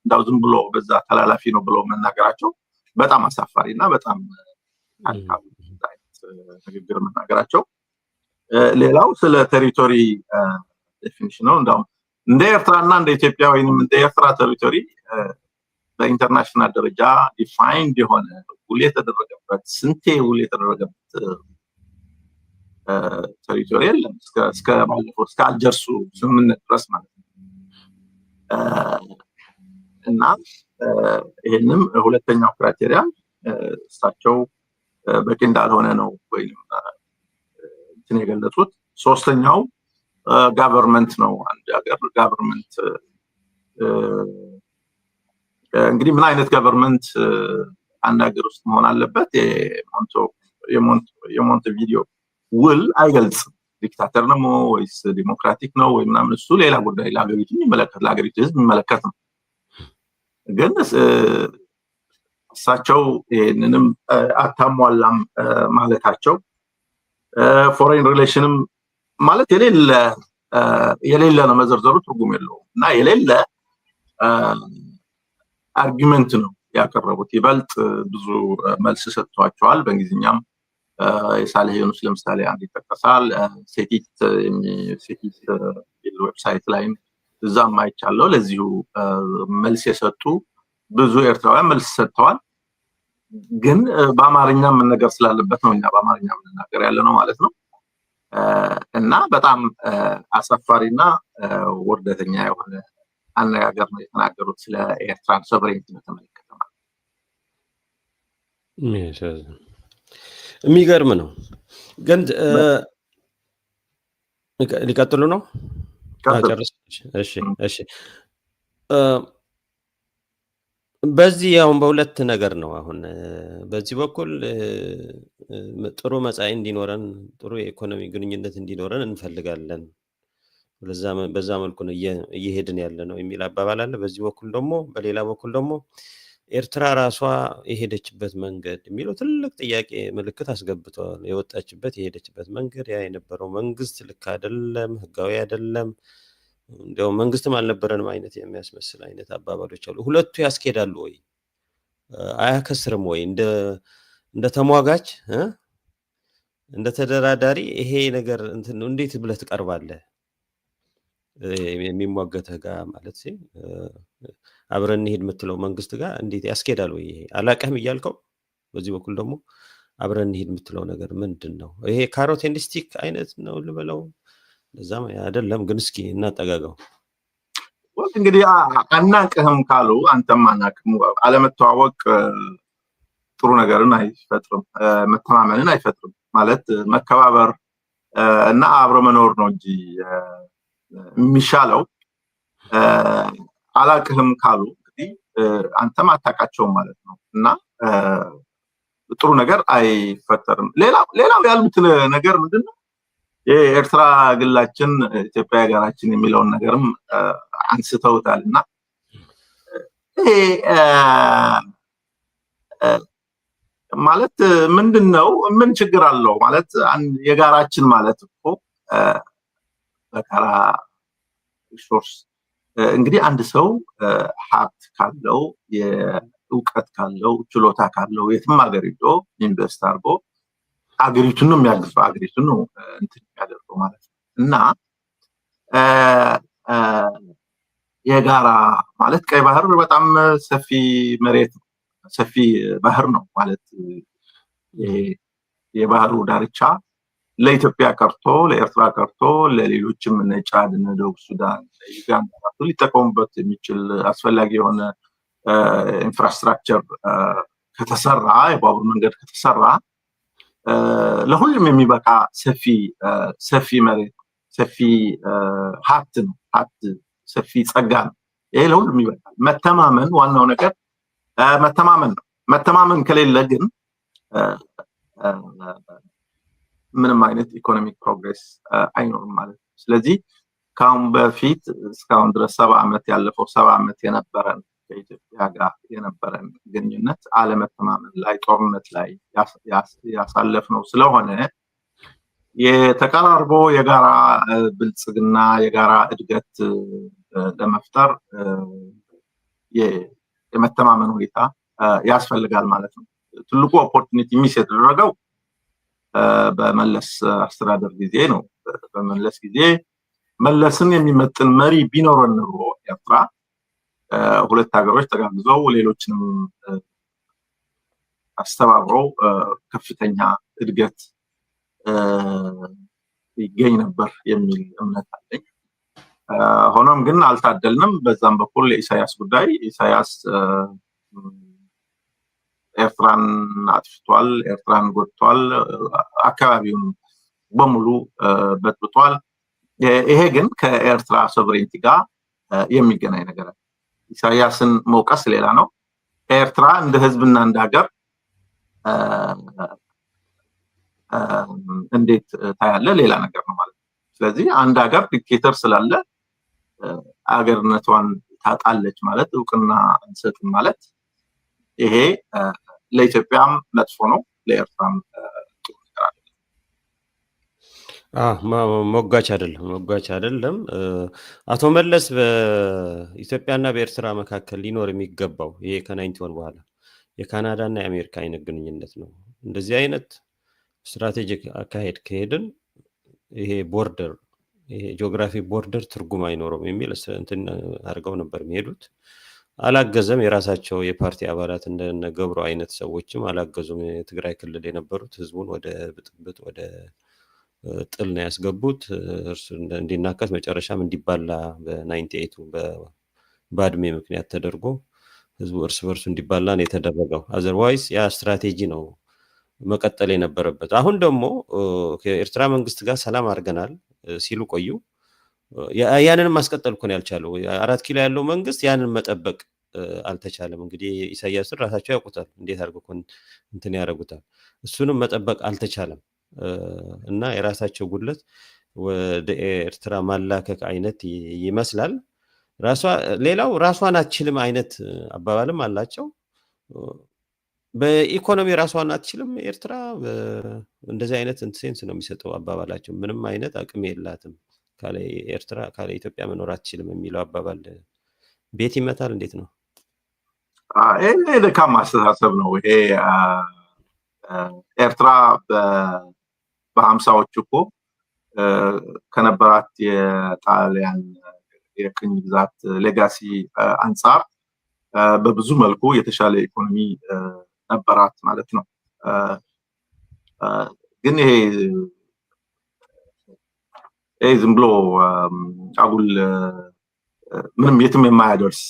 እንዳው ዝም ብሎ በዛ ተላላፊ ነው ብሎ መናገራቸው በጣም አሳፋሪና በጣም ንግግር መናገራቸው። ሌላው ስለ ቴሪቶሪ ዴፊኒሽን ነው። እንዳው እንደ ኤርትራና እንደ ኢትዮጵያ ወይንም እንደ ኤርትራ ቴሪቶሪ በኢንተርናሽናል ደረጃ ዲፋይንድ የሆነ ውል የተደረገበት ስንቴ ውል የተደረገበት ቴሪቶሪ የለም እስከ ባለፈው እስከ አልጀርሱ ስምምነት ድረስ ማለት ነው። እና ይሄንም ሁለተኛው ክራይቴሪያ እሳቸው በቂ እንዳልሆነ ነው ወይም እንትን የገለጹት። ሶስተኛው ጋቨርንመንት ነው። አንድ ሀገር ጋቨርንመንት እንግዲህ ምን አይነት ጋቨርንመንት አንድ ሀገር ውስጥ መሆን አለበት የሞንቴቪዲዮ ውል አይገልጽም። ዲክታተር ነው ወይስ ዲሞክራቲክ ነው ወይ ምናምን እሱ ሌላ ጉዳይ ለሀገሪቱ ህዝብ የሚመለከት ነው። ግን እሳቸው ይህንንም አታሟላም ማለታቸው ፎሬን ሪሌሽንም ማለት የሌለ ነው መዘርዘሩ ትርጉም የለውም። እና የሌለ አርጊመንት ነው ያቀረቡት። ይበልጥ ብዙ መልስ ሰጥቷቸዋል። በእንግሊዝኛም የሳሌህ ዩኑስ ለምሳሌ አንድ ይጠቀሳል። ሴቲት ዌብሳይት ላይም እዛም አይቻለው ለዚሁ መልስ የሰጡ ብዙ ኤርትራውያን መልስ ሰጥተዋል። ግን በአማርኛ መነገር ስላለበት ነው እኛ በአማርኛ መናገር ያለ ነው ማለት ነው። እና በጣም አሳፋሪና ወርደተኛ የሆነ አነጋገር ነው የተናገሩት ስለ ኤርትራ ሶቨሬንቲ በተመለከተ ማለት ነው። የሚገርም ነው። ግን ሊቀጥሉ ነው? እሺ በዚህ አሁን በሁለት ነገር ነው። አሁን በዚህ በኩል ጥሩ መጻኢ እንዲኖረን ጥሩ የኢኮኖሚ ግንኙነት እንዲኖረን እንፈልጋለን፣ በዛ መልኩ ነው እየሄድን ያለ ነው የሚል አባባል አለ። በዚህ በኩል ደግሞ በሌላ በኩል ደግሞ ኤርትራ ራሷ የሄደችበት መንገድ የሚለው ትልቅ ጥያቄ ምልክት አስገብተዋል። የወጣችበት የሄደችበት መንገድ ያ የነበረው መንግስት ልክ አይደለም፣ ህጋዊ አይደለም፣ እንደው መንግስትም አልነበረንም አይነት የሚያስመስል አይነት አባባሎች አሉ። ሁለቱ ያስኬዳሉ ወይ አያከስርም ወይ? እንደ ተሟጋች እንደ ተደራዳሪ ይሄ ነገር እንዴት ብለህ ትቀርባለህ? የሚሟገተህ ጋር ማለት አብረን እንሄድ የምትለው መንግስት ጋር እንዴት ያስኬዳል ወይ? ይሄ አላቀህም እያልከው በዚህ በኩል ደግሞ አብረን እንሄድ የምትለው ነገር ምንድን ነው? ይሄ ካሮት ኤንድ ስቲክ አይነት ነው ልበለው? ለዛም አይደለም። ግን እስኪ እናጠጋጋው። እንግዲህ አናቅህም ካሉ አንተም አናቅም። አለመተዋወቅ ጥሩ ነገርን አይፈጥርም፣ መተማመንን አይፈጥርም። ማለት መከባበር እና አብሮ መኖር ነው እንጂ የሚሻለው። አላቅህም ካሉ እንግዲህ አንተም አታውቃቸውም ማለት ነው። እና ጥሩ ነገር አይፈጠርም። ሌላው ያሉት ነገር ምንድነው የኤርትራ ግላችን ኢትዮጵያ ሀገራችን የሚለውን ነገርም አንስተውታልና ይሄ ማለት ምንድነው ምን ችግር አለው ማለት የጋራችን ማለት እኮ በጋራ ሪሶርስ እንግዲህ አንድ ሰው ሀብት ካለው የእውቀት ካለው ችሎታ ካለው የትም ሀገር ሄዶ ኢንቨስት አድርጎ አገሪቱን ነው የሚያግዘው አገሪቱን ነው እንትን የሚያደርገው ማለት ነው እና የጋራ ማለት ቀይ ባህር በጣም ሰፊ መሬት ሰፊ ባህር ነው ማለት የባህሩ ዳርቻ ለኢትዮጵያ ቀርቶ ለኤርትራ ቀርቶ ለሌሎችም እነ ጫድ እነ ደቡብ ሱዳን ዩጋንዳ ሊጠቀሙበት የሚችል አስፈላጊ የሆነ ኢንፍራስትራክቸር ከተሰራ የባቡር መንገድ ከተሰራ ለሁሉም የሚበቃ ሰፊ መሬት ሰፊ ሀብት ነው ሀብት ሰፊ ጸጋ ነው ይሄ ለሁሉም ይበቃል መተማመን ዋናው ነገር መተማመን ነው መተማመን ከሌለ ግን ምንም አይነት ኢኮኖሚክ ፕሮግሬስ አይኖርም ማለት ነው ስለዚህ ካሁን በፊት እስካሁን ድረስ 70 ዓመት ያለፈው 70 ዓመት የነበረን ከኢትዮጵያ ጋር የነበረን ግንኙነት አለመተማመን ላይ ጦርነት ላይ ያሳለፍነው ስለሆነ የተቀራርቦ የጋራ ብልጽግና የጋራ እድገት ለመፍጠር የመተማመን ሁኔታ ያስፈልጋል ማለት ነው ትልቁ ኦፖርቹኒቲ ሚስ የተደረገው በመለስ አስተዳደር ጊዜ ነው በመለስ ጊዜ መለስን የሚመጥን መሪ ቢኖረን ነው ኤርትራ ሁለት ሀገሮች ተጋግዘው ሌሎችንም አስተባብረው ከፍተኛ እድገት ይገኝ ነበር የሚል እምነት አለኝ ሆኖም ግን አልታደልንም በዛም በኩል የኢሳያስ ጉዳይ ኢሳያስ ኤርትራን አጥፍቷል ኤርትራን ጎድቷል አካባቢውን በሙሉ በጥብጧል ይሄ ግን ከኤርትራ ሶቨሬንቲ ጋር የሚገናኝ ነገር ነው ኢሳያስን መውቀስ ሌላ ነው ኤርትራ እንደ ህዝብና እንደ ሀገር እንዴት ታያለ ሌላ ነገር ነው ማለት ነው ስለዚህ አንድ ሀገር ዲክቴተር ስላለ ሀገርነቷን ታጣለች ማለት እውቅና እንሰጥም ማለት ይሄ ለኢትዮጵያም መጥፎ ነው ለኤርትራም ጥሩ ነገር አይደለም ሞጋች አይደለም አቶ መለስ በኢትዮጵያና በኤርትራ መካከል ሊኖር የሚገባው ይሄ ከ91 በኋላ የካናዳና የአሜሪካ አይነት ግንኙነት ነው እንደዚህ አይነት ስትራቴጂክ አካሄድ ከሄድን ይሄ ቦርደር ይሄ ጂኦግራፊ ቦርደር ትርጉም አይኖርም የሚል እንትን አድርገው ነበር የሚሄዱት አላገዘም የራሳቸው የፓርቲ አባላት እንደነ ገብሩ አይነት ሰዎችም አላገዙም የትግራይ ክልል የነበሩት ህዝቡን ወደ ብጥብጥ ወደ ጥል ነው ያስገቡት እርሱ እንዲናከስ መጨረሻም እንዲባላ በ98 በባድሜ ምክንያት ተደርጎ ህዝቡ እርስ በርሱ እንዲባላ ነው የተደረገው አዘርዋይስ ያ ስትራቴጂ ነው መቀጠል የነበረበት አሁን ደግሞ ከኤርትራ መንግስት ጋር ሰላም አድርገናል ሲሉ ቆዩ ያንንም ማስቀጠል እኮ ነው ያልቻለው 4 ኪሎ ያለው መንግስት ያንን መጠበቅ አልተቻለም እንግዲህ ኢሳያስን ራሳቸው ያውቁታል እንዴት አድርገው እንትን ያደርጉታል እሱንም መጠበቅ አልተቻለም እና የራሳቸው ጉድለት ወደ ኤርትራ ማላከክ አይነት ይመስላል ሌላው ራሷን አትችልም አይነት አባባልም አላቸው በኢኮኖሚ ራሷን አትችልም ኤርትራ እንደዚህ አይነት ሴንስ ነው የሚሰጠው አባባላቸው ምንም አይነት አቅም የላትም ካለ ኤርትራ ካለ ኢትዮጵያ መኖር አትችልም የሚለው አባባል ቤት ይመታል እንዴት ነው ይሄ ደካማ አስተሳሰብ ነው ይሄ ኤርትራ በ50ዎቹ እኮ ከነበራት የጣሊያን የቅኝ ግዛት ሌጋሲ አንጻር በብዙ መልኩ የተሻለ ኢኮኖሚ ነበራት ማለት ነው ግን ይሄ ዝም ብሎ አጉል ምንም የትም የማያደርስ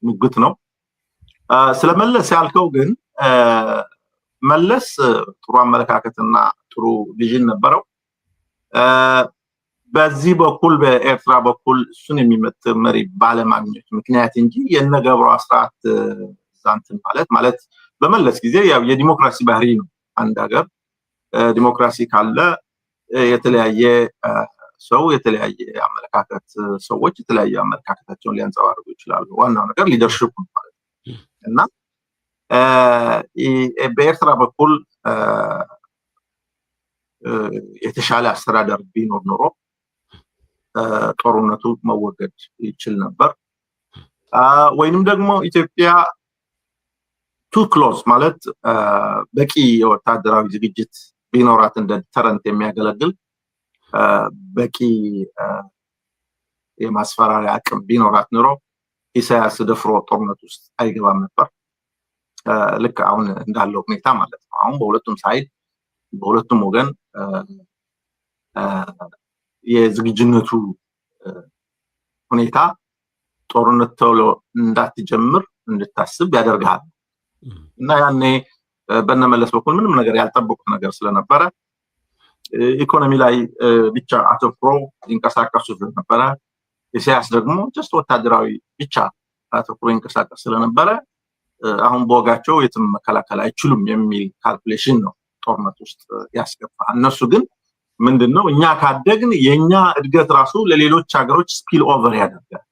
ሙግት ነው ስለመለስ ያልከው ግን መለስ ጥሩ አመለካከትና ጥሩ ቪዥን ነበረው በዚህ በኩል በኤርትራ በኩል እሱን የሚመጥን መሪ ባለማግኘት ምክንያት እንጂ የነገብሩ አስራት ዛንትን ማለት በመለስ ጊዜ ያው የዲሞክራሲ ባህሪ ነው። አንድ ሀገር ዲሞክራሲ ካለ የተለያየ ሰው የተለያየ አመለካከት ሰዎች የተለያየ አመለካከታቸውን ሊያንጸባርቁ ይችላሉ። ዋናው ነገር ሊደርሺፕ ማለት ነው እና በኤርትራ በኩል የተሻለ አስተዳደር ቢኖር ኖሮ ጦርነቱ መወገድ ይችል ነበር። ወይንም ደግሞ ኢትዮጵያ ቱ ክሎዝ ማለት በቂ የወታደራዊ ዝግጅት ቢኖራት እንደ ተረንት የሚያገለግል በቂ የማስፈራሪያ አቅም ቢኖራት ኖሮ ኢሳያስ ደፍሮ ጦርነት ውስጥ አይገባም ነበር። ልክ አሁን እንዳለው ሁኔታ ማለት ነው። አሁን በሁለቱም ሳይድ በሁለቱም ወገን የዝግጅነቱ ሁኔታ ጦርነት ቶሎ እንዳትጀምር እንድታስብ ያደርጋል እና ያኔ በነመለስ በኩል ምንም ነገር ያልጠበቁት ነገር ስለነበረ ኢኮኖሚ ላይ ብቻ አተኩሮ ይንቀሳቀሱ ስለነበረ ኢሳያስ ደግሞ ጀስት ወታደራዊ ብቻ አተኩሮ ይንቀሳቀስ ስለነበረ አሁን በወጋቸው የትም መከላከል አይችሉም የሚል ካልኩሌሽን ነው ጦርነት ውስጥ ያስገባ። እነሱ ግን ምንድነው እኛ ካደግን የኛ እድገት ራሱ ለሌሎች ሀገሮች ስፒል ኦቨር ያደርጋል።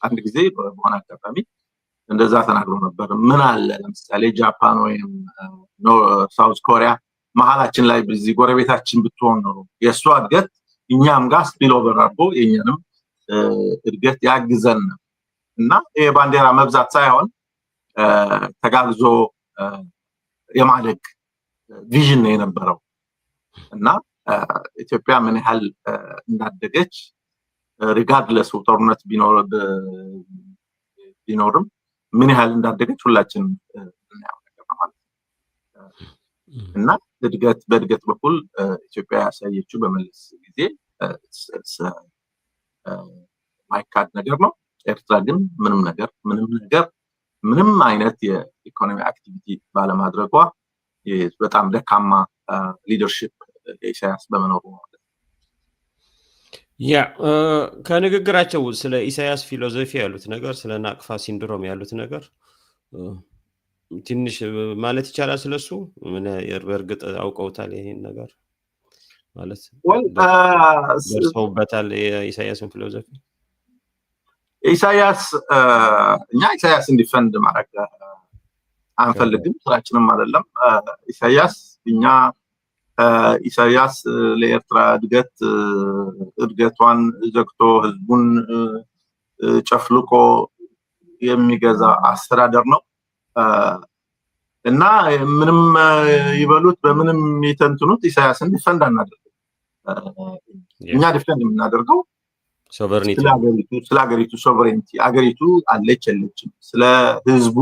አንድ ጊዜ በሆነ አጋጣሚ እንደዛ ተናግሮ ነበር። ምን አለ ለምሳሌ ጃፓን ወይም ሳውዝ ኮሪያ መሀላችን ላይ በዚህ ጎረቤታችን ብትሆን ነው የሷ እድገት እኛም ጋር ስፒል ኦቨር አድርጎ የኛንም እድገት ያግዘን እና የባንዲራ መብዛት ሳይሆን ተጋግዞ የማደግ ቪዥን ነው የነበረው እና ኢትዮጵያ ምን ያህል እንዳደገች ሪጋርድለስ ጦርነት ቢኖርም ምን ያህል እንዳደገች ሁላችንም እናያው ነገር ማለት እና በእድገት በኩል ኢትዮጵያ ያሳየችው በመለስ ጊዜ ማይካድ ነገር ነው። ኤርትራ ግን ምንም አይነት የኢኮኖሚ አክቲቪቲ ባለማድረጓ በጣም ደካማ ሊደርሺፕ ኢሳያስ በመኖሩ ማለት ነው። ያ ከንግግራቸው ስለ ኢሳያስ ፊሎሶፊ ያሉት ነገር ስለ ናቅፋ ሲንድሮም ያሉት ነገር ትንሽ ማለት ይቻላል። ስለሱ ምን በእርግጥ አውቀውታል ይሄን ነገር ማለት ደርሰውበታል የኢሳያስን ፊሎሶፊ? እኛ ኢሳያስ እንዲፈንድ ማድረግ አንፈልግም፣ ስራችንም አይደለም። ኢሳያስ ለኤርትራ እድገቷን ዘግቶ ህዝቡን ጨፍልቆ የሚገዛ አስተዳደር ነው እና ምንም ይበሉት በምንም የተንትኑት ኢሳያስን ዲፈንድ አናደርግም። እኛ ዲፈንድ የምናደርገው ስለ ሀገሪቱ ሶቨሬንቲ አገሪቱ አለች የለችም ስለ ህዝቡ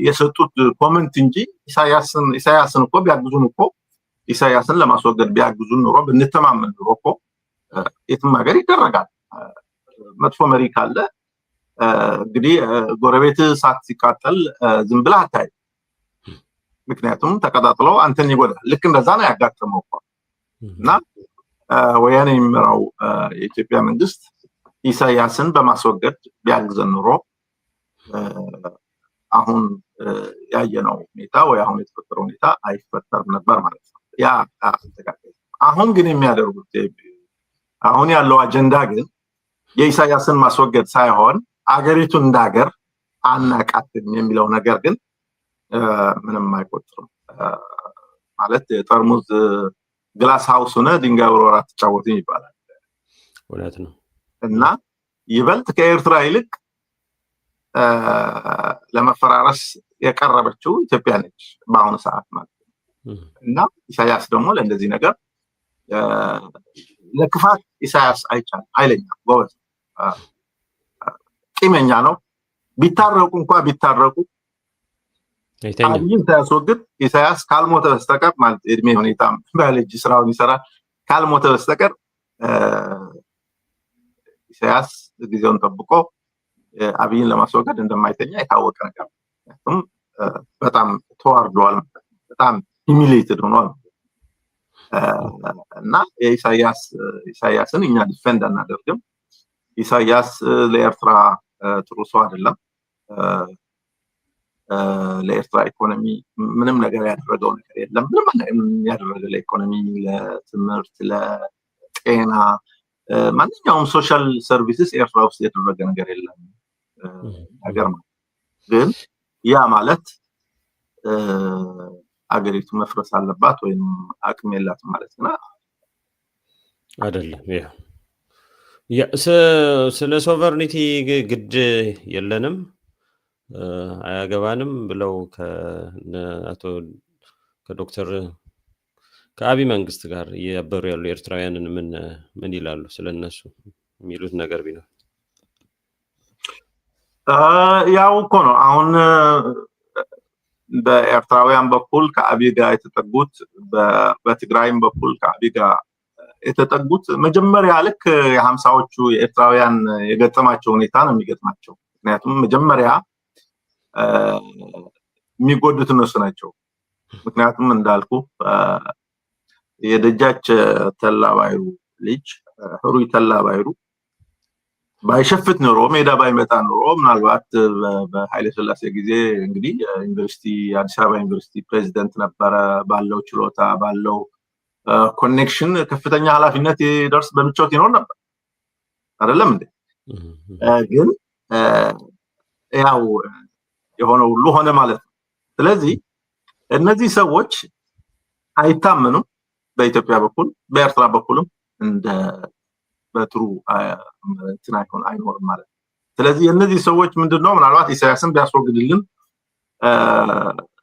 የሰጡት ኮመንት እንጂ ኢሳያስን እኮ ቢያግዙን እኮ ኢሳያስን ለማስወገድ ቢያግዙን ኖሮ ብንተማመን ኖሮ እኮ የትም ሀገር ይደረጋል። መጥፎ መሪ ካለ እንግዲህ ጎረቤት እሳት ሲቃጠል ዝም ብለህ አታይም፣ ምክንያቱም ተቀጣጥለው አንተን ይጎዳል። ልክ እንደዛ ነው ያጋጠመው እኮ እና ወያኔ የሚመራው የኢትዮጵያ መንግስት ኢሳያስን በማስወገድ ቢያግዘን ኖሮ አሁን ያየነው ሁኔታ ወይ አሁን የተፈጠረው ሁኔታ አይፈጠርም ነበር ማለት ነው። ያ አሁን ግን የሚያደርጉት አሁን ያለው አጀንዳ ግን የኢሳያስን ማስወገድ ሳይሆን አገሪቱን እንዳገር አናቃትም የሚለው ነገር ግን ምንም አይቆጥርም ማለት ጠርሙዝ ግላስ ሃውስ ሆነ ድንጋይ ወርወራ ተጫወቱኝ ይባላል። እውነት ነው እና ይበልጥ ከኤርትራ ይልቅ ለመፈራረስ የቀረበችው ኢትዮጵያ ነች በአሁኑ ሰዓት ማለት ነው። እና ኢሳያስ ደግሞ ለእንደዚህ ነገር ለክፋት ኢሳያስ አይቻልም። ኃይለኛ ጎበዝ ቂመኛ ነው። ቢታረቁ አብይን ሳያስወግድ ኢሳያስ ካልሞተ በስተቀር ማለት እድሜ ሁኔታ ባዮሎጂ ስራውን ይሰራል። ካልሞተ በስተቀር ኢሳያስ ጊዜውን ጠብቆ አብይን ለማስወገድ እንደማይተኛ የታወቀ ነገር ነው። በጣም ተዋርዷል፣ በጣም ሂሚሌትድ ሆኗል እና ኢሳያስን እኛ ዲፌንድ አናደርግም። ኢሳያስ ለኤርትራ ጥሩ ሰው አይደለም። ለኤርትራ ኢኮኖሚ ምንም ነገር ያደረገው ነገር የለም። ምንም ያደረገ ለኢኮኖሚ፣ ለትምህርት፣ ለጤና ማንኛውም ሶሻል ሰርቪስስ ኤርትራ ውስጥ ያደረገ ነገር የለም ነገር ነው። ግን ያ ማለት አገሪቱ መፍረስ አለባት ወይም አቅም የላት ማለት ነው አይደለም። ያ ስለ ሶቨርኒቲ ግድ የለንም አያገባንም ብለው ከዶክተር ከአብይ መንግስት ጋር እያበሩ ያሉ ኤርትራውያንን ምን ይላሉ? ስለነሱ የሚሉት ነገር ቢኖር ያው እኮ ነው አሁን በኤርትራውያን በኩል ከአብይ ጋር የተጠጉት፣ በትግራይም በኩል ከአብይ ጋር የተጠጉት መጀመሪያ ልክ የ50ዎቹ የኤርትራውያን የገጠማቸው ሁኔታ ነው የሚገጥማቸው። ምክንያቱም መጀመሪያ የሚጎዱት እነሱ ናቸው። ምክንያቱም እንዳልኩ የደጃች ተላባይሩ ልጅ ህሩይ ተላባይሩ ባይሸፍት ኖሮ ሜዳ ባይመጣ ኖሮ ምናልባት በኃይለ ሥላሴ ጊዜ እንግዲህ ዩኒቨርሲቲ አዲስ አበባ ዩኒቨርሲቲ ፕሬዚደንት ነበረ። ባለው ችሎታ ባለው ኮኔክሽን ከፍተኛ ኃላፊነት ይደርስ በምቾት ይኖር ነበር አይደለም እንዴ? ግን ያው የሆነ ሁሉ ሆነ ማለት ነው። ስለዚህ እነዚህ ሰዎች አይታመኑም በኢትዮጵያ በኩል በኤርትራ በኩልም እንደ በጥሩ አይኖርም ማለት ነው። ስለዚህ እነዚህ ሰዎች ምንድነው ምናልባት ኢሳያስን ቢያስወግድልን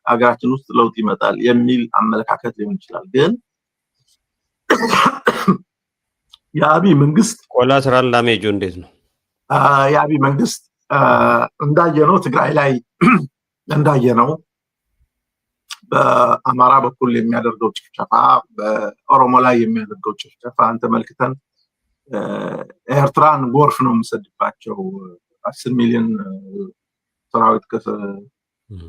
አገራችን ውስጥ ለውጥ ይመጣል የሚል አመለካከት ሊሆን ይችላል። ግን የአብይ መንግስት ኮላተራል ዳሜጁ እንዴት ነው? የአብይ መንግስት እንዳየነው ትግራይ ላይ እንዳየነው በአማራ በኩል የሚያደርገው ጭፍጨፋ፣ በኦሮሞ ላይ የሚያደርገው ጭፍጨፋ ተመልክተን ኤርትራን ጎርፍ ነው የምሰድባቸው 10 ሚሊዮን ሰራዊት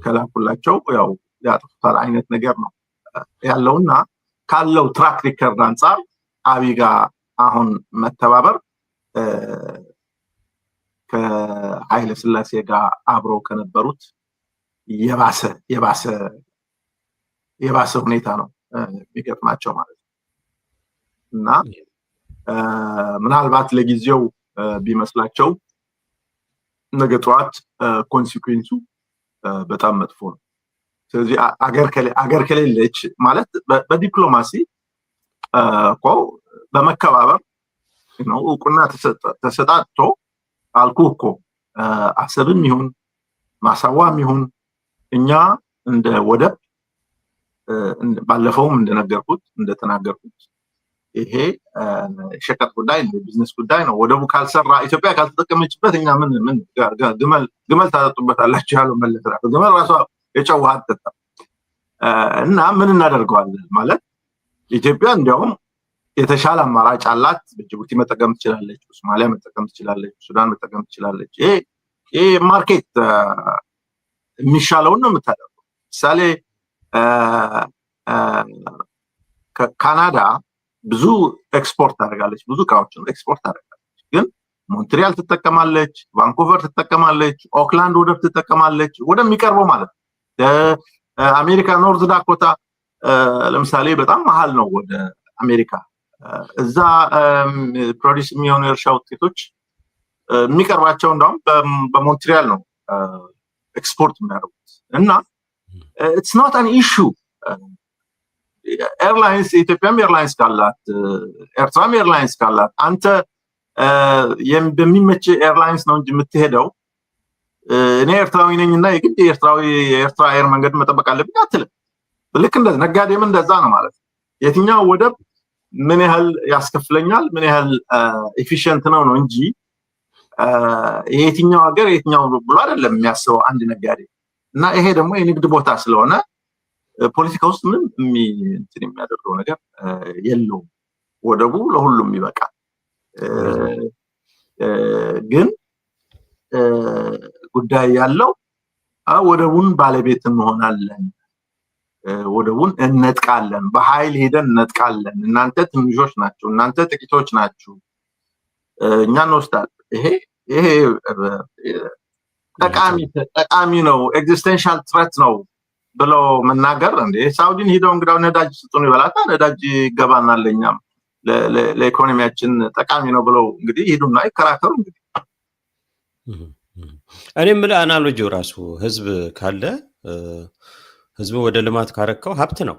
ከላኩላቸው ያው ያጥፉታል አይነት ነገር ነው ያለውና ካለው ትራክ ሪከርድ አንጻር አብይ ጋር አሁን መተባበር ከኃይለ ሥላሴ ጋር አብረው ከነበሩት የባሰ ሁኔታ ነው የሚገጥማቸው ማለት ነው። እና ምናልባት ለጊዜው ቢመስላቸው ነገ ጠዋት ኮንሲኩዌንሱ በጣም መጥፎ ነው። ስለዚህ አገር ከሌለች ማለት በዲፕሎማሲ እኮ በመከባበር ነው እውቅና ተሰጣጥቶ አልኩ እኮ አሰብም ይሁን ማሳዋም ይሁን እኛ እንደ ወደብ ባለፈውም እንደተናገርኩት ይሄ ሸቀጥ ጉዳይ ነው፣ ቢዝነስ ጉዳይ ነው። ወደቡ ካልሰራ ኢትዮጵያ ካልተጠቀመችበት እኛ ምን ግመል ታጠጡበታላችሁ ያለው መለስ ራሱ ግመል ራሷ የጨው ውሃ አትጠጣም። እና ምን እናደርገዋለን ማለት ኢትዮጵያ እንዲያውም የተሻለ አማራጭ አላት። በጅቡቲ መጠቀም ትችላለች፣ ሶማሊያ መጠቀም ትችላለች፣ ሱዳን መጠቀም ትችላለች። ይሄ ማርኬት የሚሻለውን ነው የምታደርገው። ምሳሌ ካናዳ ብዙ ኤክስፖርት ታደርጋለች፣ ብዙ እቃዎችን ኤክስፖርት ታደርጋለች። ግን ሞንትሪያል ትጠቀማለች፣ ቫንኩቨር ትጠቀማለች፣ ኦክላንድ ወደብ ትጠቀማለች፣ ወደሚቀርበው ማለት ነው። አሜሪካ ኖርዝ ዳኮታ ለምሳሌ በጣም መሀል ነው ወደ አሜሪካ። እዛ ፕሮዲስ የሚሆኑ የእርሻ ውጤቶች የሚቀርባቸው እንደውም በሞንትሪያል ነው ኤክስፖርት የሚያደርጉት። እና ኢትስ ኖት አን ኢሹ ኤርላይንስ ኢትዮጵያም ኤርላይንስ ካላት ኤርትራም ኤርላይንስ ካላት አንተ በሚመች ኤርላይንስ ነው እንጂ የምትሄደው እኔ ኤርትራዊ ነኝና የግድ የኤርትራ አየር መንገድ መጠበቅ አለብኝ አትልም። ልክ እንደዚህ ነጋዴም እንደዛ ነው ማለት ነው። የትኛው ወደብ ምን ያህል ያስከፍለኛል ምን ያህል ኤፊሽንት ነው እንጂ የትኛው ሀገር የትኛው ብሎ አይደለም የሚያስበው አንድ ነጋዴ። እና ይሄ ደግሞ የንግድ ቦታ ስለሆነ ፖለቲካ ውስጥ ምንም የሚያደርገው ነገር የለውም። ወደቡ ለሁሉም ይበቃል። ግን ጉዳይ ያለው ወደቡን ባለቤት እንሆናለን፣ ወደቡን እንነጥቃለን፣ በኃይል ሄደን እንነጥቃለን፣ እናንተ ትንሾች ናችሁ፣ እናንተ ጥቂቶች ናችሁ፣ እኛ እንወስዳለን። ይሄ ጠቃሚ ነው ኤግዚስተንሻል ትሬት ነው ብለው መናገር እንዴ ሳውዲን ሄደው እንግዳው ነዳጅ ስጡን ይበላታ ነዳጅ ይገባናል ለኛም ለኢኮኖሚያችን ጠቃሚ ነው ብለው እንግዲህ ሄዱና ይከራከሩ እንግዲህ እኔም ለአናሎጂው ራሱ ህዝብ ካለ ህዝብ ወደ ልማት ካረከው ሀብት ነው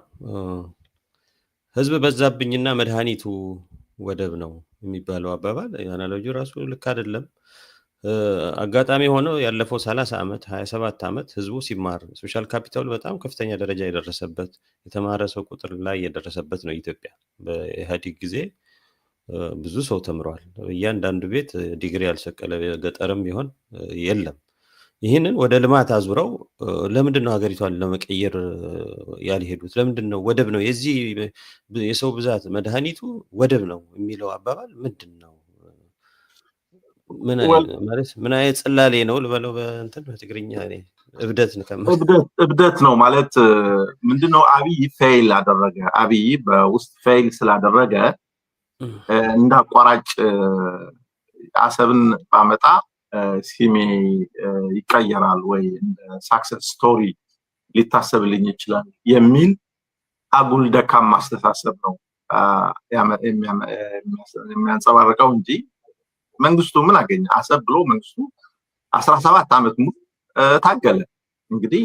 ህዝብ በዛብኝና መድኃኒቱ ወደብ ነው የሚባለው አባባል አናሎጂው ራሱ ልክ አይደለም አጋጣሚ ሆኖ ያለፈው 30 ዓመት 27 ዓመት ህዝቡ ሲማር ሶሻል ካፒታል በጣም ከፍተኛ ደረጃ የደረሰበት የተማረ ሰው ቁጥር ላይ የደረሰበት ነው ኢትዮጵያ በኢህአዴግ ጊዜ ብዙ ሰው ተምሯል እያንዳንዱ ቤት ዲግሪ ያልሰቀለ ገጠርም ቢሆን የለም ይሄንን ወደ ልማት አዙረው ለምንድነው ሀገሪቷን ለመቀየር ያልሄዱት ለምንድነው ወደብ ነው የዚህ የሰው ብዛት መድኃኒቱ ወደብ ነው የሚለው አባባል ምንድነው ምን አይነት ጽላሌ ነው ልበለው በእንትን በትግርኛ እኔ እብደት ነው ማለት ምንድነው አብይ ፌል አደረገ አብይ በውስጥ ፌል ስላደረገ እንዳቋራጭ አሰብን ባመጣ ሲሜ ይቀየራል ወይ ሳክሰስ ስቶሪ ሊታሰብልኝ ይችላል የሚል አጉል ደካማ ማስተሳሰብ ነው የሚያንጸባርቀው እንጂ መንግስቱ ምን አገኘ አሰብ ብሎ መንግስቱ 17 ዓመት ሙሉ ታገለ እንግዲህ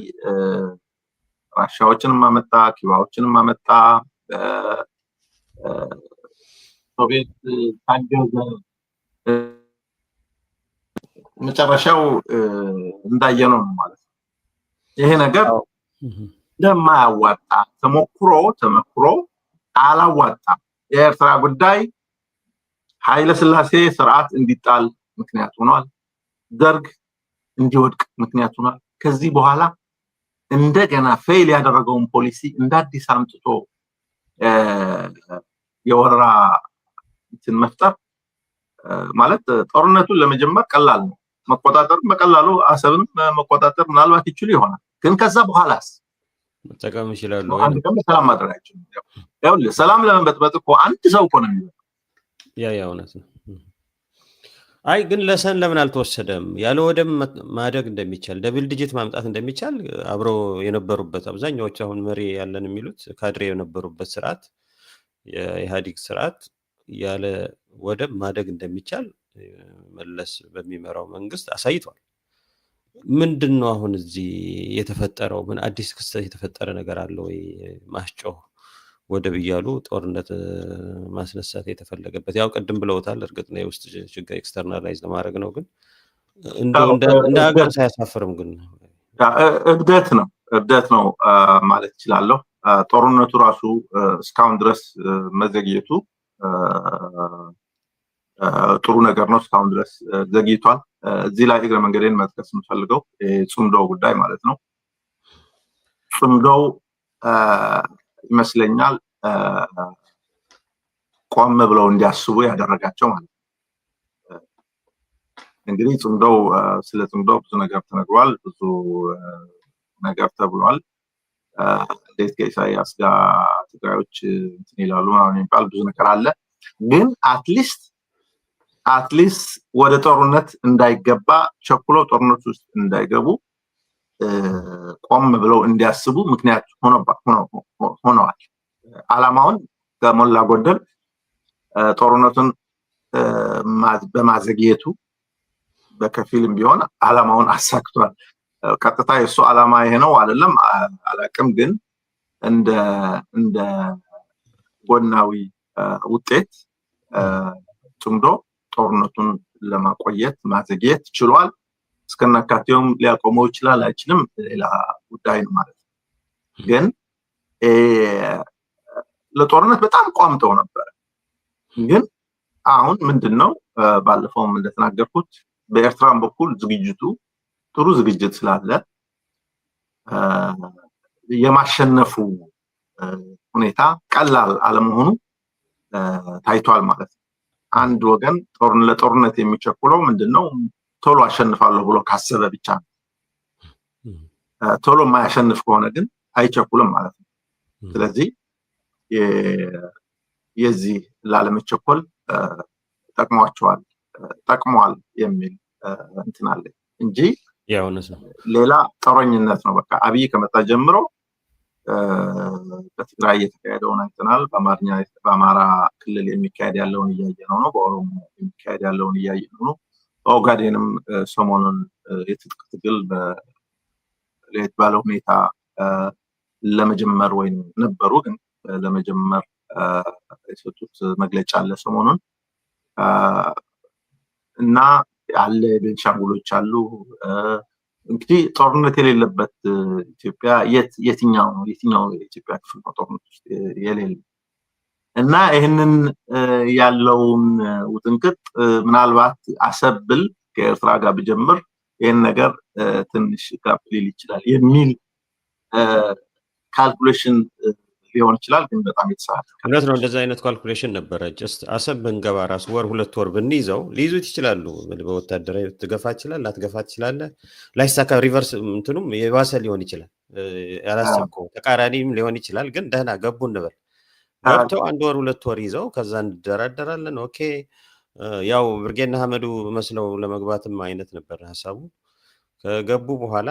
ራሻዎችንም አመጣ ኪባዎችንም አመጣ ሶቪየት ታገዘ መጨረሻው እንዳየነው ነው ማለት ነው ይሄ ነገር ለማያዋጣ ተመክሮ አላዋጣ የኤርትራ ጉዳይ ኃይለ ሥላሴ ስርዓት እንዲጣል ምክንያት ሆኗል ደርግ እንዲወድቅ ምክንያት ሆኗል ከዚህ በኋላ እንደገና ፌል ያደረገውን ፖሊሲ እንዳዲስ አምጥቶ የወራ እንትን መፍጠር ማለት ጦርነቱን ለመጀመር ቀላል ነው መቆጣጠር በቀላሉ አሰብን መቆጣጠር ምናልባት ይችላል ይሆናል ግን ከዛ በኋላስ መጠቀም ይችላል አንድ ቀን ሰላም ማድረጋቸው ያው ሰላም ለመበጥበጥ እኮ አንድ ሰው እኮ ነው የሚለው ያ እውነት ነው አይ ግን ለሰን ለምን አልተወሰደም ያለ ወደም ማደግ እንደሚቻል ደብል ዲጂት ማምጣት እንደሚቻል አብሮ የነበሩበት አብዛኛዎቹ አሁን መሪ ያለን የሚሉት ካድሬ የነበሩበት ስርዓት የኢህአዴግ ስርዓት ያለ ወደብ ማደግ እንደሚቻል መለስ በሚመራው መንግስት አሳይቷል ምንድነው አሁን እዚህ የተፈጠረው ምን አዲስ ክስተት የተፈጠረ ነገር አለ ወይ ማስጮህ ወደብ ይያሉ ጦርነት ማስነሳት የተፈለገበት ያው ቀደም ብለውታል እርግጥ ነው የውስጥ ችግር ኤክስተርናላይዝ ለማድረግ ነው ግን እንደ ሀገር ሳያሳፍርም ግን እብደት ነው ማለት ይችላልው ጦርነቱ ራሱ እስካሁን ድረስ መዘግየቱ ጥሩ ነገር ነው እስካሁን ድረስ ዘግይቷል እዚህ ላይ እግረ መንገዴን መጥቀስ የምፈልገው ጽምዶ ጉዳይ ማለት ነው ጽምዶው ይመስለኛል ቆም ብለው እንዲያስቡ ያደረጋቸው ማለት ነው እንግዲህ ጽምዶው ስለ ጽምዶው ብዙ ነገር ተነግሯል ብዙ ነገር ተብሏል እንዴት ከኢሳያስ ጋር ትግራዮች እንትን ይላሉ ምናምን የሚባል ብዙ ነገር አለ ግን አትሊስት ወደ ጦርነት እንዳይገባ ቸኩሎ ጦርነት ውስጥ እንዳይገቡ ቆም ብለው እንዲያስቡ ምክንያት ሆነዋል አላማውን ከሞላ ጎደል ጦርነቱን በማዘግየቱ በከፊልም ቢሆን አላማውን አሳክቷል ቀጥታ የሱ አላማ ይሄ ነው አይደለም አላቅም ግን እንደ ጎናዊ ውጤት ጽምዶ ጦርነቱን ለማቆየት ማዘግየት ችሏል እስከናካቴውም ሊያቆመው ይችላል አይችልም ሌላ ጉዳይ ነው ማለት ግን ለጦርነት በጣም ቋምጠው ነበር ግን አሁን ምንድነው ባለፈው እንደተናገርኩት በኤርትራም በኩል ዝግጅቱ ጥሩ ዝግጅት ስላለ የማሸነፉ ሁኔታ ቀላል አለመሆኑ ታይቷል ማለት ነው አንድ ወገን ለጦርነት የሚቸኩለው ምንድነው ቶሎ አሸንፋለሁ ብሎ ካሰበ ብቻ ቶሎ ማያሸንፍ ከሆነ ግን አይቸኩልም ማለት ነው ስለዚህ የዚህ ላለመቸኮል ጠቅሟል የሚል እንትን አለ እንጂ ያው ነው ሌላ ጦረኝነት ነው። በቃ አብይ ከመጣ ጀምሮ በትግራይ የተካሄደውን አይተናል። በአማራ ክልል የሚካሄድ ያለውን እያየነው ነው። በኦሮሞ የሚካሄድ ያለውን እያየነው ነው። በኦጋዴንም ሰሞኑን የትጥቅ ትግል ለየት ባለ ሁኔታ ለመጀመር ወይም ነበሩ ግን ለመጀመር የሰጡት መግለጫ አለ ሰሞኑን እና አለ ቤንሻንጉሎች አሉ። እንግዲህ ጦርነት የሌለበት ኢትዮጵያ የትኛው የኢትዮጵያ ክፍል ነው ጦርነት ውስጥ የሌለ? እና ይህንን ያለውን ውጥንቅጥ ምናልባት አሰብ ብል ከኤርትራ ጋር ብጀምር ይህን ነገር ትንሽ ጋፕ ሊል ይችላል የሚል ካልኩሌሽን ሊሆን ይችላል። ግን በጣም የተሳሳተ እውነት ነው። እንደዚህ አይነት ካልኩሌሽን ነበረ። ጀስት አሰብ ብንገባ ራሱ ወር 2 ወር ብንይዘው ሊይዙት ይችላሉ። በወታደራዊ ትገፋ ይችላል፣ ላትገፋ ትችላለህ። ላይሳካ ሪቨርስ እንትኑም የባሰ ሊሆን ይችላል። ያላሰብከው ተቃራኒም ሊሆን ይችላል። ግን ደህና ገቡ እንበል። ገብተው 1 ወር 2 ወር ይዘው ከዛ እንደራደራለን። ኦኬ ያው ብርጌና አህመዱ መስለው ለመግባትም አይነት ነበር ሀሳቡ። ከገቡ በኋላ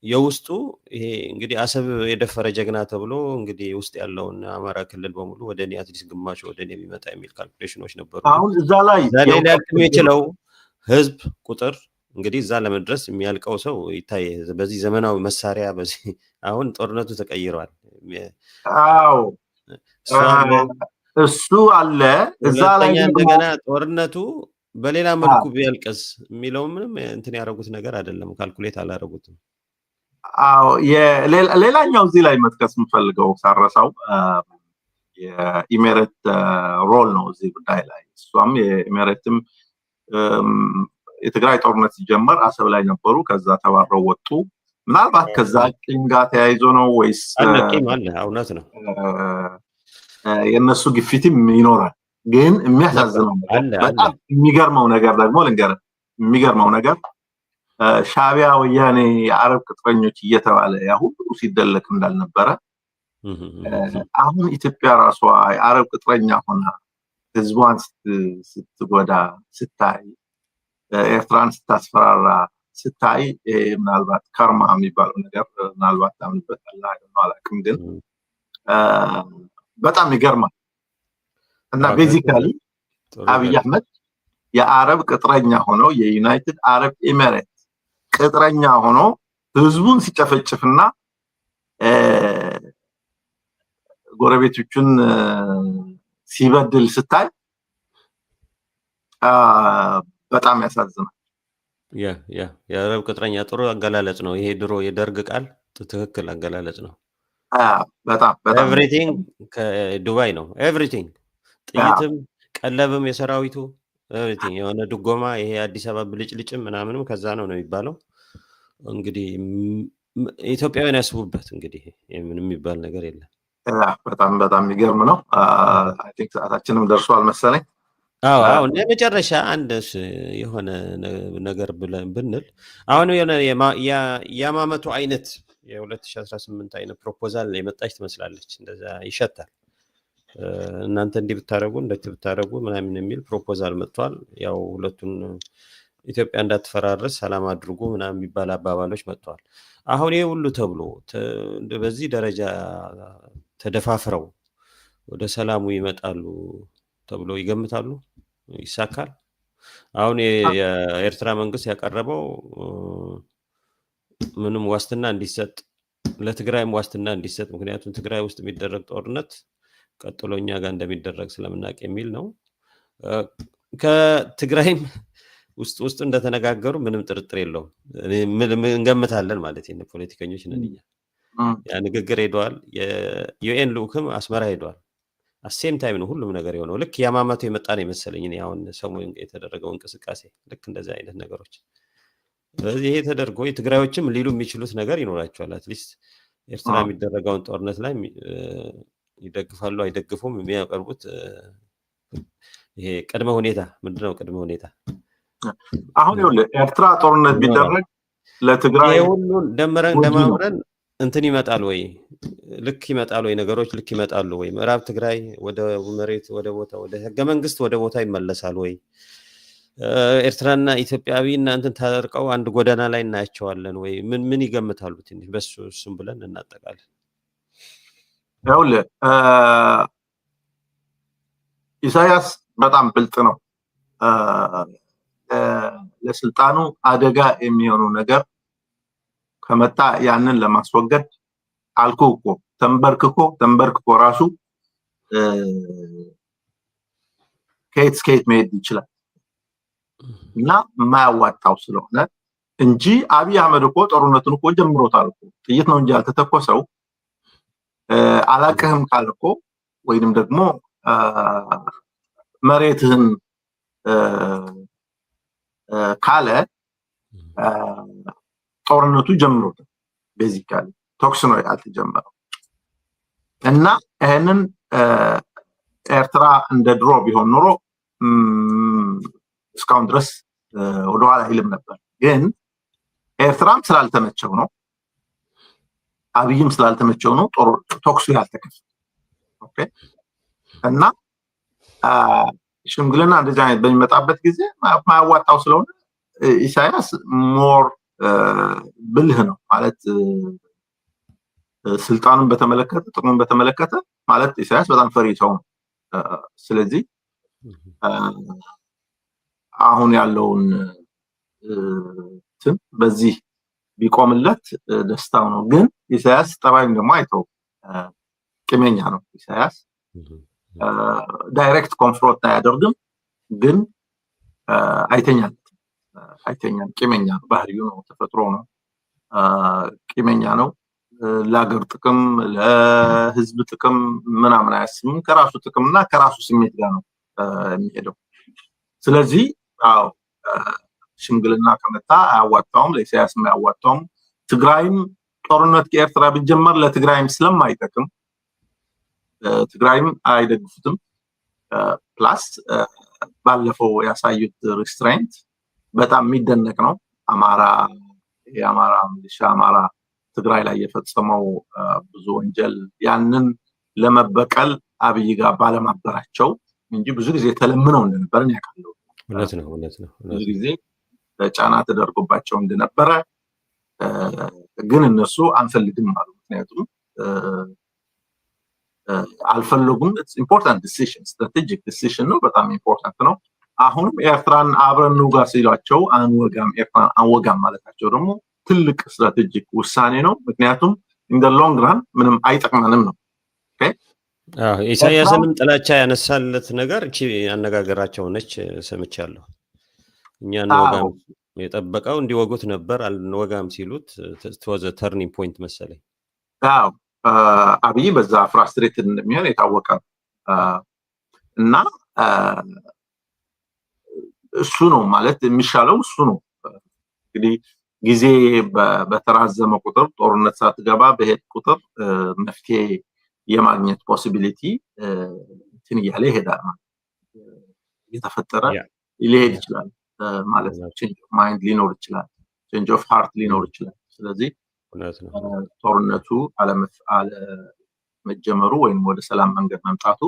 የውስጡ ይሄ እንግዲህ አሰብ የደፈረ ጀግና ተብሎ እንግዲህ ውስጥ ያለውን አማራ ክልል በሙሉ ወደ እኔ አትሊስት ግማሽ ወደ እኔ ቢመጣ የሚል ካልኩሌሽኖች ነበሩ። አሁን እዛ ላይ ሊያልቅም የችለው ህዝብ ቁጥር እንግዲህ እዛ ለመድረስ የሚያልቀው ሰው ይታይ። በዚህ ዘመናዊ መሳሪያ በዚህ አሁን ጦርነቱ ተቀይሯል። አዎ እሱ አለ እዛ ላይ እንደገና ጦርነቱ በሌላ መልኩ ቢያልቅስ የሚለው ምንም እንትን ያደረጉት ነገር አይደለም። ካልኩሌት አላደረጉትም። አዎ ሌላኛው እዚህ ላይ መጥቀስ የምፈልገው ሳረሳው የኢሜሬት ሮል ነው እዚህ ጉዳይ ላይ። እሷም የኢሜሬትም የትግራይ ጦርነት ሲጀመር አሰብ ላይ ነበሩ። ከዛ ተባረው ወጡ። ምናልባት ከዛ ቂም ጋር ተያይዞ ነው ወይስ ቂም አለ? እውነት ነው የእነሱ ግፊትም ይኖራል። ግን የሚያሳዝነው በጣም የሚገርመው ነገር ደግሞ ልንገርህ፣ የሚገርመው ነገር ሻዕቢያ ወያኔ የአረብ ቅጥረኞች እየተባለ ያ ሁሉ ሲደለቅ እንዳልነበረ አሁን ኢትዮጵያ ራሷ የአረብ ቅጥረኛ ሆና ህዝቧን ስትጎዳ ስታይ፣ ኤርትራን ስታስፈራራ ስታይ ምናልባት ካርማ የሚባለው ነገር ምናልባት ታምንበታለህ አላውቅም፣ ግን በጣም ይገርማል። እና ቤዚካሊ አብይ አህመድ የአረብ ቅጥረኛ ሆነው የዩናይትድ አረብ ኤሚሬት ቅጥረኛ ሆኖ ህዝቡን ሲጨፈጭፍና ጎረቤቶቹን ሲበድል ስታይ በጣም ያሳዝናል። የአረብ ቅጥረኛ ጥሩ አገላለጽ ነው ይሄ። ድሮ የደርግ ቃል ትክክል አገላለጽ ነው። በጣም ኤቭሪቲንግ ከዱባይ ነው። ኤቭሪቲንግ ጥይትም ቀለብም የሰራዊቱ ኤቭሪቲንግ የሆነ ድጎማ ይሄ አዲስ አበባ ብልጭልጭም ምናምንም ከዛ ነው የሚባለው። እንግዲህ ኢትዮጵያውያን ያስቡበት። እንግዲህ ምንም የሚባል ነገር የለም። በጣም የሚገርም ነው። አይ ቲንክ ሰዓታችንም ደርሷል መሰለኝ። አዎ የመጨረሻ አንድ የሆነ ነገር ብንል አሁን የሆነ የማመቱ አይነት የ2018 አይነት ፕሮፖዛል የመጣች ትመስላለች። እንደዛ ይሸታል። እናንተ እንዲህ ብታረጉ እንደዚህ ብታረጉ ምናምን የሚል ፕሮፖዛል መጥቷል። ያው ሁለቱን ኢትዮጵያ እንዳትፈራረስ ሰላም አድርጉ ምናምን የሚባል አባባሎች መጥተዋል። አሁን ይሄ ሁሉ ተብሎ በዚህ ደረጃ ተደፋፍረው ወደ ሰላሙ ይመጣሉ ተብሎ ይገምታሉ? ይሳካል? አሁን የኤርትራ መንግስት ያቀረበው ምንም ዋስትና እንዲሰጥ ለትግራይም ዋስትና እንዲሰጥ፣ ምክንያቱም ትግራይ ውስጥ የሚደረግ ጦርነት ቀጥሎ እኛ ጋር እንደሚደረግ ስለምናውቅ የሚል ነው። ከትግራይም ውስጥ እንደተነጋገሩ ምንም ጥርጥር የለውም። እንገምታለን ማለት ነው። ፖለቲከኞች ነን እኛ። ያ ንግግር ሄደዋል። የዩኤን ልኡክም አስመራ ሄደዋል። አሴም ታይም ነው ሁሉም ነገር የሆነው። ልክ የማማቱ የመጣ ነው የመሰለኝ እኔ አሁን ሰሞኑን የተደረገው እንቅስቃሴ ልክ እንደዚህ አይነት ነገሮች። ስለዚህ ይሄ ተደርጎ የትግራዮችም ሊሉ የሚችሉት ነገር ይኖራቸዋል። አትሊስት ኤርትራ የሚደረገውን ጦርነት ላይ ይደግፋሉ አይደግፉም የሚያቀርቡት ይሄ ቅድመ ሁኔታ ምንድነው? ቅድመ ሁኔታ አሁን ይኸውልህ ኤርትራ ጦርነት ቢደረግ ለትግራይ ሁሉን ደማምረን እንትን ይመጣል ወይ? ልክ ይመጣል ወይ? ነገሮች ልክ ይመጣሉ ወይ? ምዕራብ ትግራይ ወደ መሬት ወደ ቦታ ወደ ህገ መንግስት ወደ ቦታ ይመለሳል ወይ? ኤርትራና ኢትዮጵያዊ እናንተን ታርቀው አንድ ጎዳና ላይ እናያቸዋለን ወይ? ምን ይገምታሉ? ትንሽ በሱ እሱም ብለን እናጠቃለን። ይኸውልህ ኢሳያስ በጣም ብልጥ ነው። ለስልጣኑ አደጋ የሚሆነው ነገር ከመጣ ያንን ለማስወገድ አልኩህ እኮ ተንበርክኮ ራሱ ከየት እስከየት መሄድ ይችላል እና የማያዋጣው ስለሆነ እንጂ አብይ አህመድ እኮ ጦርነቱን እኮ ጀምሮታል እኮ። ጥይት ነው እንጂ ያልተተኮሰው። አላቅህም ካልኮ ወይንም ደግሞ መሬትህን ካለ ጦርነቱ ጀምሮታል። ቤዚካሊ ቶክስ ነው ያልተጀመረው እና ይሄንን ኤርትራ እንደ ድሮ ቢሆን ኖሮ እስካሁን ድረስ ወደኋላ አይልም ነበር። ግን ኤርትራም ስላልተመቸው ነው፣ አብይም ስላልተመቸው ነው ቶክሱ ያልተከፈተው። ኦኬ እና ሽምግልና እንደዚህ አይነት በሚመጣበት ጊዜ ማያዋጣው ስለሆነ ኢሳያስ ሞር ብልህ ነው ማለት ስልጣኑን በተመለከተ ጥቅሙን በተመለከተ ማለት ኢሳያስ በጣም ፈሪ ሰው ነው። ስለዚህ አሁን ያለውን በዚህ ቢቆምለት ደስታው ነው። ግን ኢሳያስ ጠባይም ደግሞ አይተው ቂመኛ ነው። ኢሳያስ ዳይሬክት ኮንፍሮንት አያደርግም፣ ግን አይተኛም። ቂመኛ ነው፣ ባህሪው ነው፣ ተፈጥሮ ነው። ቂመኛ ነው። ለሀገር ጥቅም ለህዝብ ጥቅም ምናምን አያስብም። ከራሱ ጥቅምና ከራሱ ስሜት ጋር ነው የሚሄደው። ስለዚህ አዎ ሽምግልና ከመጣ አያዋጣውም፣ ለኢሳያስም አያዋጣውም። ትግራይም ጦርነት ከኤርትራ ቢጀመር ለትግራይም ስለማይጠቅም ትግራይም አይደግፉትም። ፕላስ ባለፈው ያሳዩት ሪስትሬንት በጣም የሚደነቅ ነው። የአማራ ሚሊሻ አማራ ትግራይ ላይ የፈጸመው ብዙ ወንጀል ያንን ለመበቀል አብይ ጋር ባለማበራቸው እንጂ ብዙ ጊዜ ተለምነው እንደነበረ ያውቃሉ። እውነት ነው። ብዙ ጊዜ ጫና ተደርጎባቸው እንደነበረ ግን እነሱ አንፈልግም አሉ። ምክንያቱም አልፈለጉም። ኢምፖርታንት ዲሲዥን ስትራቴጂክ ዲሲዥን ነው፣ በጣም ኢምፖርታንት ነው። አሁንም ኤርትራን አብረን እንውጋ ሲሏቸው አንወጋም፣ ኤርትራን አንወጋም ማለታቸው ደግሞ ትልቅ ስትራቴጂክ ውሳኔ ነው። ምክንያቱም ኢን ሎንግ ራን ምንም አይጠቅመንም ነው። ኢሳያስንም ጥላቻ ያነሳለት ነገር እቺ አነጋገራቸው ነች። ሰምቻለሁ። እኛ አንወጋም የጠበቀው እንዲወጉት ነበር፣ አልወጋም ሲሉት ተወዘ ተርኒንግ ፖይንት መሰለኝ። አዎ አብይ በዛ ፍራስትሬትድ እንደሚሆን የታወቀ እና እሱ ነው ማለት የሚሻለው እሱ ነው። እንግዲህ ጊዜ በተራዘመ ቁጥር ጦርነት ሳትገባ በሄድ ቁጥር መፍትሄ የማግኘት ፖሲቢሊቲ እንትን እያለ ይሄዳል ማለት እየተፈጠረ ሊሄድ ይችላል ማለት ነው። ቼንጅ ኦፍ ማይንድ ሊኖር ይችላል፣ ቼንጅ ኦፍ ሃርት ሊኖር ይችላል። ስለዚህ ጦርነቱ አለመጀመሩ ወይም ወደ ሰላም መንገድ መምጣቱ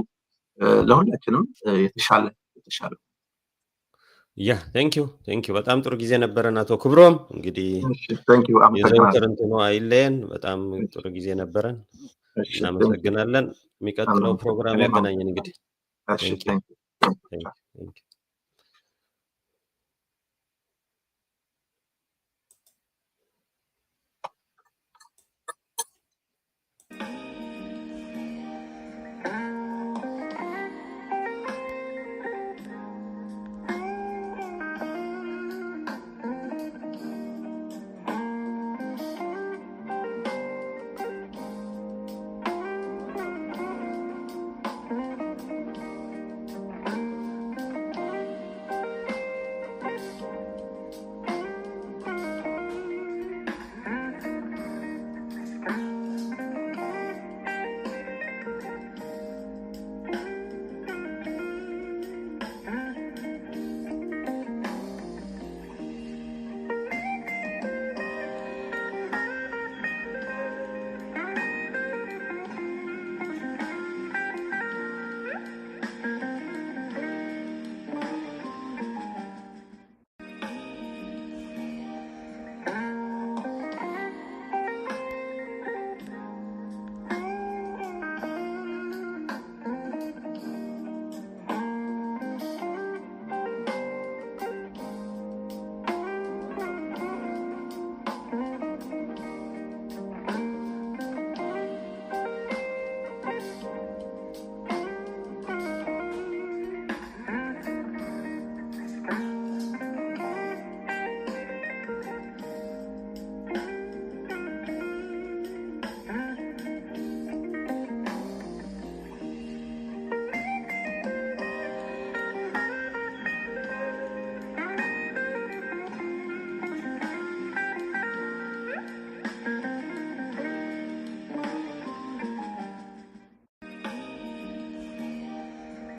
ለሁላችንም የተሻለ ቴንክ ዩ በጣም ጥሩ ጊዜ ነበረን። አቶ ክብሮም እንግዲህ የዘወትር እንትኑ አይለየን። በጣም ጥሩ ጊዜ ነበረን። እናመሰግናለን። የሚቀጥለው ፕሮግራም ያገናኘን እንግዲህ